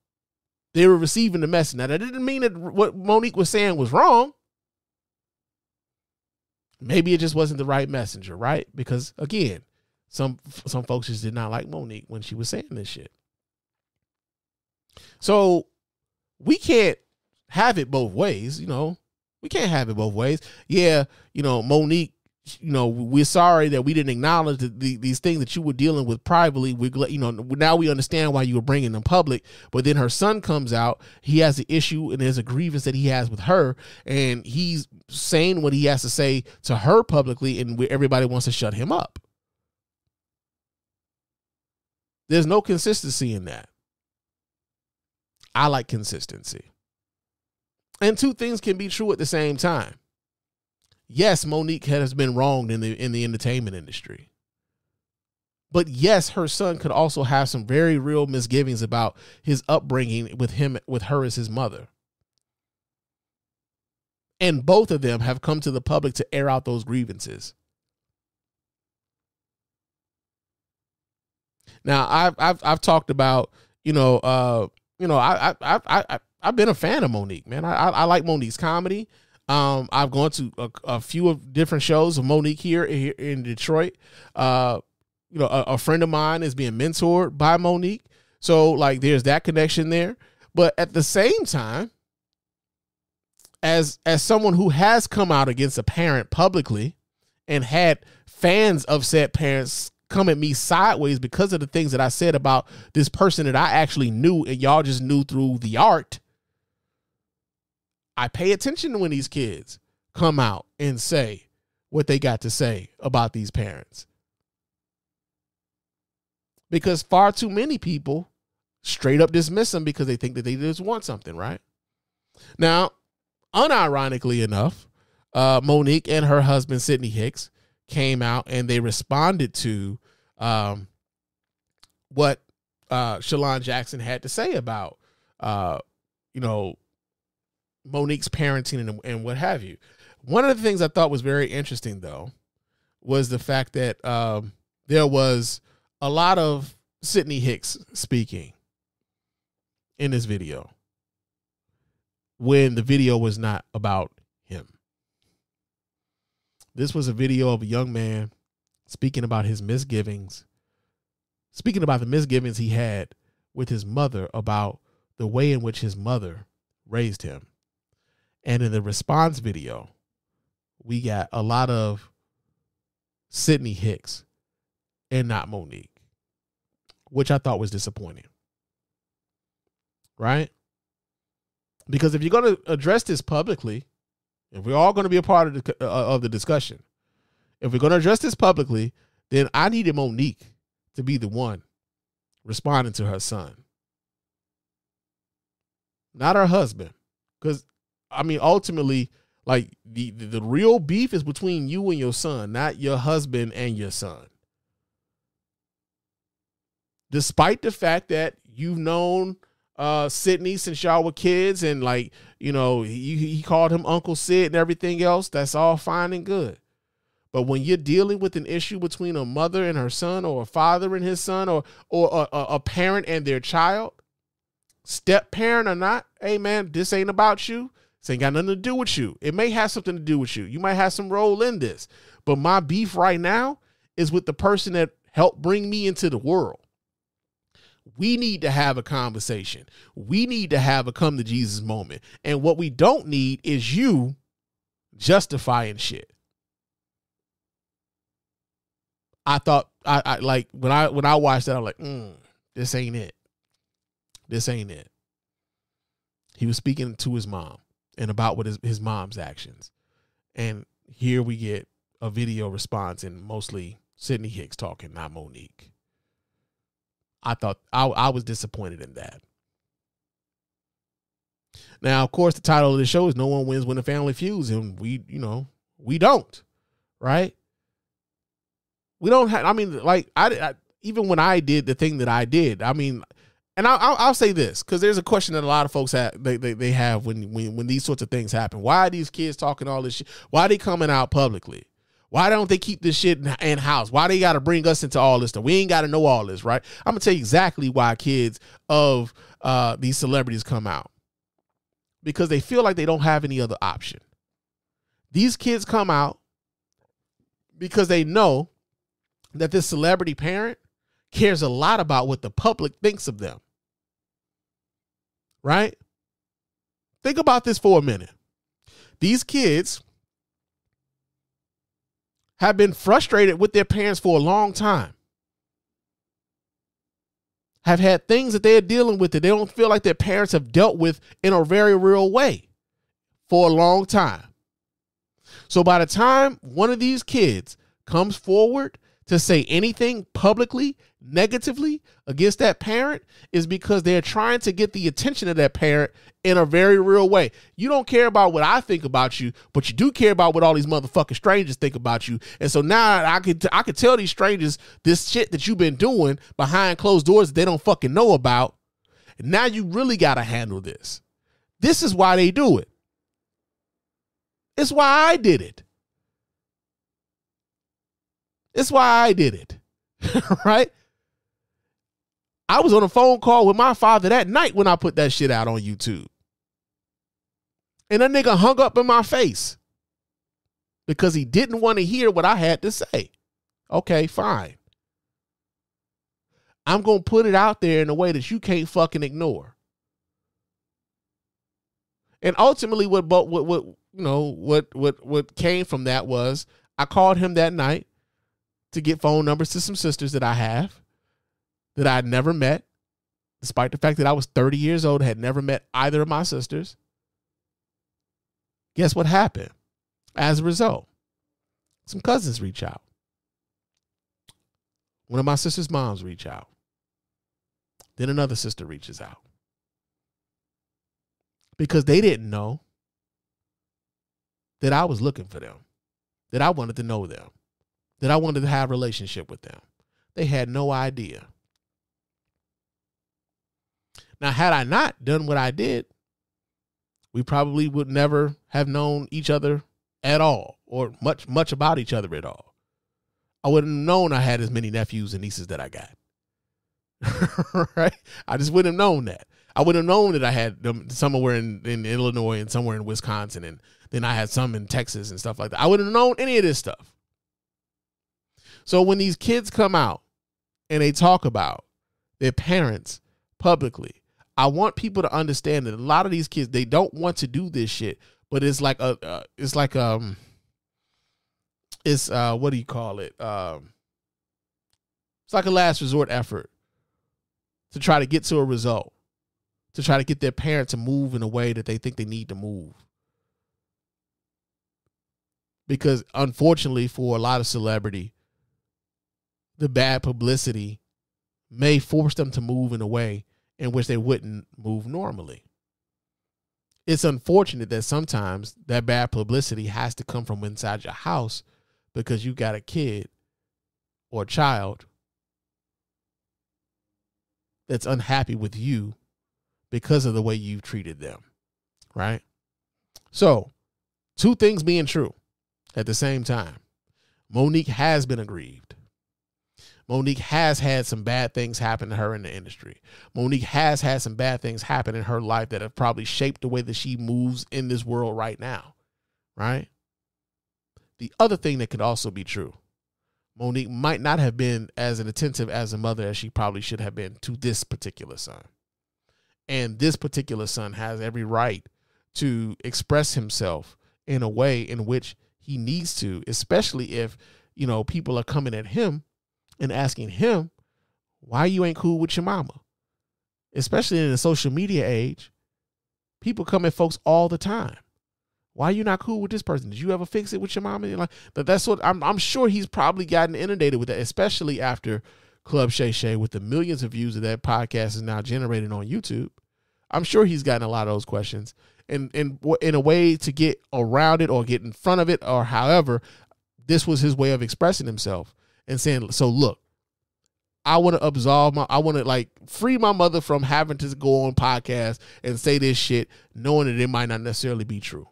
[SPEAKER 1] They were receiving the message. Now, that didn't mean that what Monique was saying was wrong. Maybe it just wasn't the right messenger, right? Because, again, some folks just did not like Monique when she was saying this shit. So we can't have it both ways, We can't have it both ways. Yeah, Monique, we're sorry that we didn't acknowledge these things that you were dealing with privately. Now we understand why you were bringing them public. But then her son comes out. He has an issue and there's a grievance that he has with her. And he's saying what he has to say to her publicly, and everybody wants to shut him up. There's no consistency in that. I like consistency. And two things can be true at the same time. Yes, Monique has been wronged in the entertainment industry. But yes, her son could also have some very real misgivings about his upbringing with her as his mother. And both of them have come to the public to air out those grievances. Now, I've talked about, I've been a fan of Monique, man. I like Monique's comedy. I've gone to a few of different shows of Monique here in Detroit. A friend of mine is being mentored by Monique. So like there's that connection there. But at the same time, as someone who has come out against a parent publicly and had fans of said parents come at me sideways because of the things that I said about this person that I actually knew and y'all just knew through the art, I pay attention to when these kids come out and say what they got to say about these parents. Because far too many people straight up dismiss them because they think that they just want something, right? Now, unironically enough, Monique and her husband, Sidney Hicks, came out and they responded to what Shalon Jackson had to say about, Monique's parenting and what have you. One of the things I thought was very interesting, though, was the fact that there was a lot of Sidney Hicks speaking in this video when the video was not about him. This was a video of a young man speaking about his misgivings, speaking about the misgivings he had with his mother about the way in which his mother raised him. And in the response video, we got a lot of Sidney Hicks and not Monique, which I thought was disappointing. Right? Because if you're going to address this publicly, if we're all going to be a part of the discussion, if we're going to address this publicly, then I needed Monique to be the one responding to her son, not her husband. Because, I mean, ultimately, like the real beef is between you and your son, not your husband and your son. Despite the fact that you've known Sidney since y'all were kids and he called him Uncle Sid and everything else, that's all fine and good. But when you're dealing with an issue between a mother and her son, or a father and his son, or a parent and their child, step parent or not, hey man, this ain't about you. This ain't got nothing to do with you. It may have something to do with you. You might have some role in this. But my beef right now is with the person that helped bring me into the world. We need to have a conversation. We need to have a come to Jesus moment. And what we don't need is you justifying shit. I thought I like when I watched that, I'm like, this ain't it. This ain't it. He was speaking to his mom and about what his mom's actions. And here we get a video response and mostly Sidney Hicks talking, not Monique. I thought I was disappointed in that. Now, of course, the title of the show is No One Wins When the Family Feuds, and we don't, right? We don't have, I mean, like, I even when I did the thing that I did, I mean, and I'll say this, because there's a question that a lot of folks have, they have when these sorts of things happen. Why are these kids talking all this shit? Why are they coming out publicly? Why don't they keep this shit in house? Why they got to bring us into all this stuff? We ain't got to know all this, right? I'm going to tell you exactly why kids of these celebrities come out. Because they feel like they don't have any other option. These kids come out because they know that this celebrity parent cares a lot about what the public thinks of them. Right? Think about this for a minute. These kids have been frustrated with their parents for a long time. Have had things that they're dealing with that they don't feel like their parents have dealt with in a very real way for a long time. So by the time one of these kids comes forward to say anything publicly negatively against that parent is because they're trying to get the attention of that parent in a very real way. You don't care about what I think about you, but you do care about what all these motherfucking strangers think about you. And so now I could tell these strangers this shit that you've been doing behind closed doors that they don't fucking know about. And now you really got to handle this. This is why they do it. It's why I did it. It's why I did it. Right? I was on a phone call with my father that night when I put that shit out on YouTube. And that nigga hung up in my face because he didn't want to hear what I had to say. Okay, fine. I'm going to put it out there in a way that you can't fucking ignore. And ultimately what came from that was I called him that night to get phone numbers to some sisters that I have that I'd never met, despite the fact that I was 30 years old, had never met either of my sisters. Guess what happened? As a result, some cousins reach out. One of my sister's moms reach out. Then another sister reaches out. Because they didn't know that I was looking for them, that I wanted to know them, that I wanted to have a relationship with them. They had no idea. Now, had I not done what I did, we probably would never have known each other at all or much about each other at all. I wouldn't have known I had as many nephews and nieces that I got. Right? I just wouldn't have known that. I wouldn't have known that I had them somewhere in Illinois and somewhere in Wisconsin, and then I had some in Texas and stuff like that. I wouldn't have known any of this stuff. So when these kids come out and they talk about their parents publicly, I want people to understand that a lot of these kids, they don't want to do this shit, but it's like what do you call it? It's like a last resort effort to try to get to a result, to try to get their parent to move in a way that they think they need to move. Because unfortunately for a lot of celebrity, the bad publicity may force them to move in a way in which they wouldn't move normally. It's unfortunate that sometimes that bad publicity has to come from inside your house because you got a kid or a child that's unhappy with you because of the way you've treated them, right? So, two things being true at the same time. Monique has been aggrieved. Monique has had some bad things happen to her in the industry. Monique has had some bad things happen in her life that have probably shaped the way that she moves in this world right now, right? The other thing that could also be true, Monique might not have been as attentive as a mother as she probably should have been to this particular son. And this particular son has every right to express himself in a way in which he needs to, especially if, people are coming at him and asking him, why you ain't cool with your mama? Especially in the social media age, people come at folks all the time. Why you not cool with this person? Did you ever fix it with your mama? Like that's what I'm sure he's probably gotten inundated with that, especially after Club Shay Shay with the millions of views that podcast is now generating on YouTube. I'm sure he's gotten a lot of those questions. And in a way to get around it or get in front of it or however, this was his way of expressing himself and saying, so look, I want to free my mother from having to go on podcasts and say this shit, knowing that it might not necessarily be true.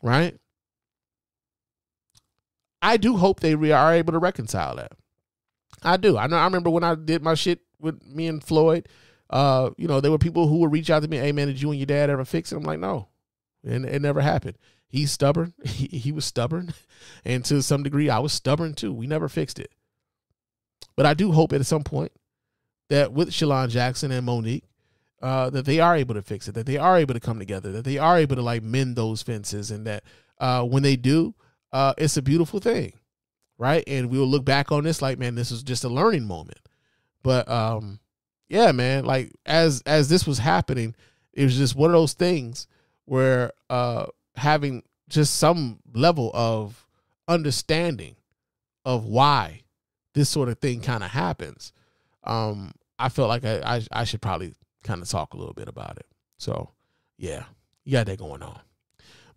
[SPEAKER 1] Right? I do hope they are able to reconcile that. I do. I remember when I did my shit with me and Floyd, there were people who would reach out to me, hey man, did you and your dad ever fix it? I'm like, no, and it never happened. He's stubborn. He was stubborn. And to some degree, I was stubborn too. We never fixed it. But I do hope at some point that with Shalon Jackson and Monique, that they are able to fix it, that they are able to come together, that they are able to mend those fences, and that when they do, it's a beautiful thing, right? And we will look back on this like, man, this was just a learning moment. But yeah, man, as this was happening, it was just one of those things where having just some level of understanding of why this sort of thing kind of happens, I felt like I should probably kind of talk a little bit about it. So yeah, you got that going on.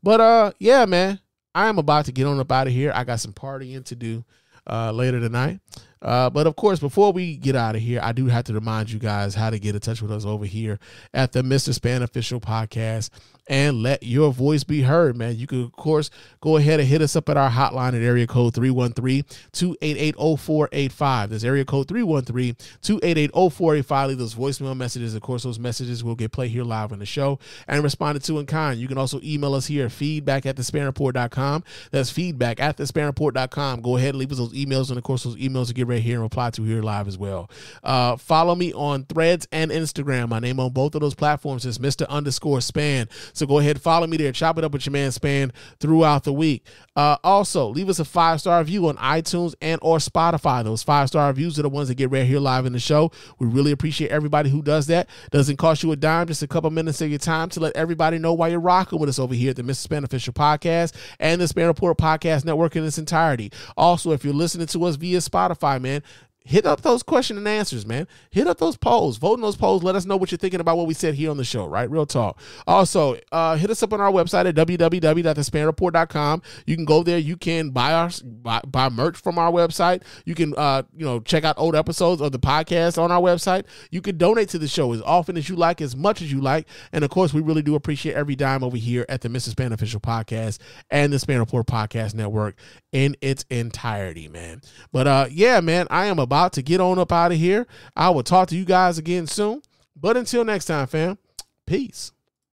[SPEAKER 1] But yeah, man, I am about to get on up out of here. I got some partying to do later tonight. But of course, before we get out of here, I do have to remind you guys how to get in touch with us over here at the Mr. Spann Official Podcast and let your voice be heard, man. You can, of course, go ahead and hit us up at our hotline at area code 313-288-0485. That's area code 313-288-0485. Leave those voicemail messages. Of course, those messages will get played here live on the show and responded to in kind. You can also email us here at feedback@thespannreport.com. That's feedback@thespannreport.com. Go ahead and leave us those emails, and of course, those emails will get right here and reply to here live as well. Follow me on Threads and Instagram. My name on both of those platforms is Mr._Spann. So go ahead, follow me there. Chop it up with your man Spann throughout the week. Also, leave us a 5-star review on iTunes and or Spotify. Those 5-star reviews are the ones that get right here live in the show. We really appreciate everybody who does that. Doesn't cost you a dime, just a couple minutes of your time to let everybody know why you're rocking with us over here at the Mr. Spann Official Podcast and the Spann Report Podcast Network in its entirety. Also, if you're listening to us via Spotify, man, hit up those question and answers, man. Hit up those polls. Vote in those polls. Let us know what you're thinking about what we said here on the show, right? Real talk. Also, hit us up on our website at www.thespannreport.com. You can go there. You can buy merch from our website. You can, check out old episodes of the podcast on our website. You can donate to the show as often as you like, as much as you like. And of course, we really do appreciate every dime over here at the Mr. Spann Official Podcast and the Spann Report Podcast Network in its entirety, man. But yeah, man, I am about to get on up out of here. I will talk to you guys again soon. But until next time, fam, peace.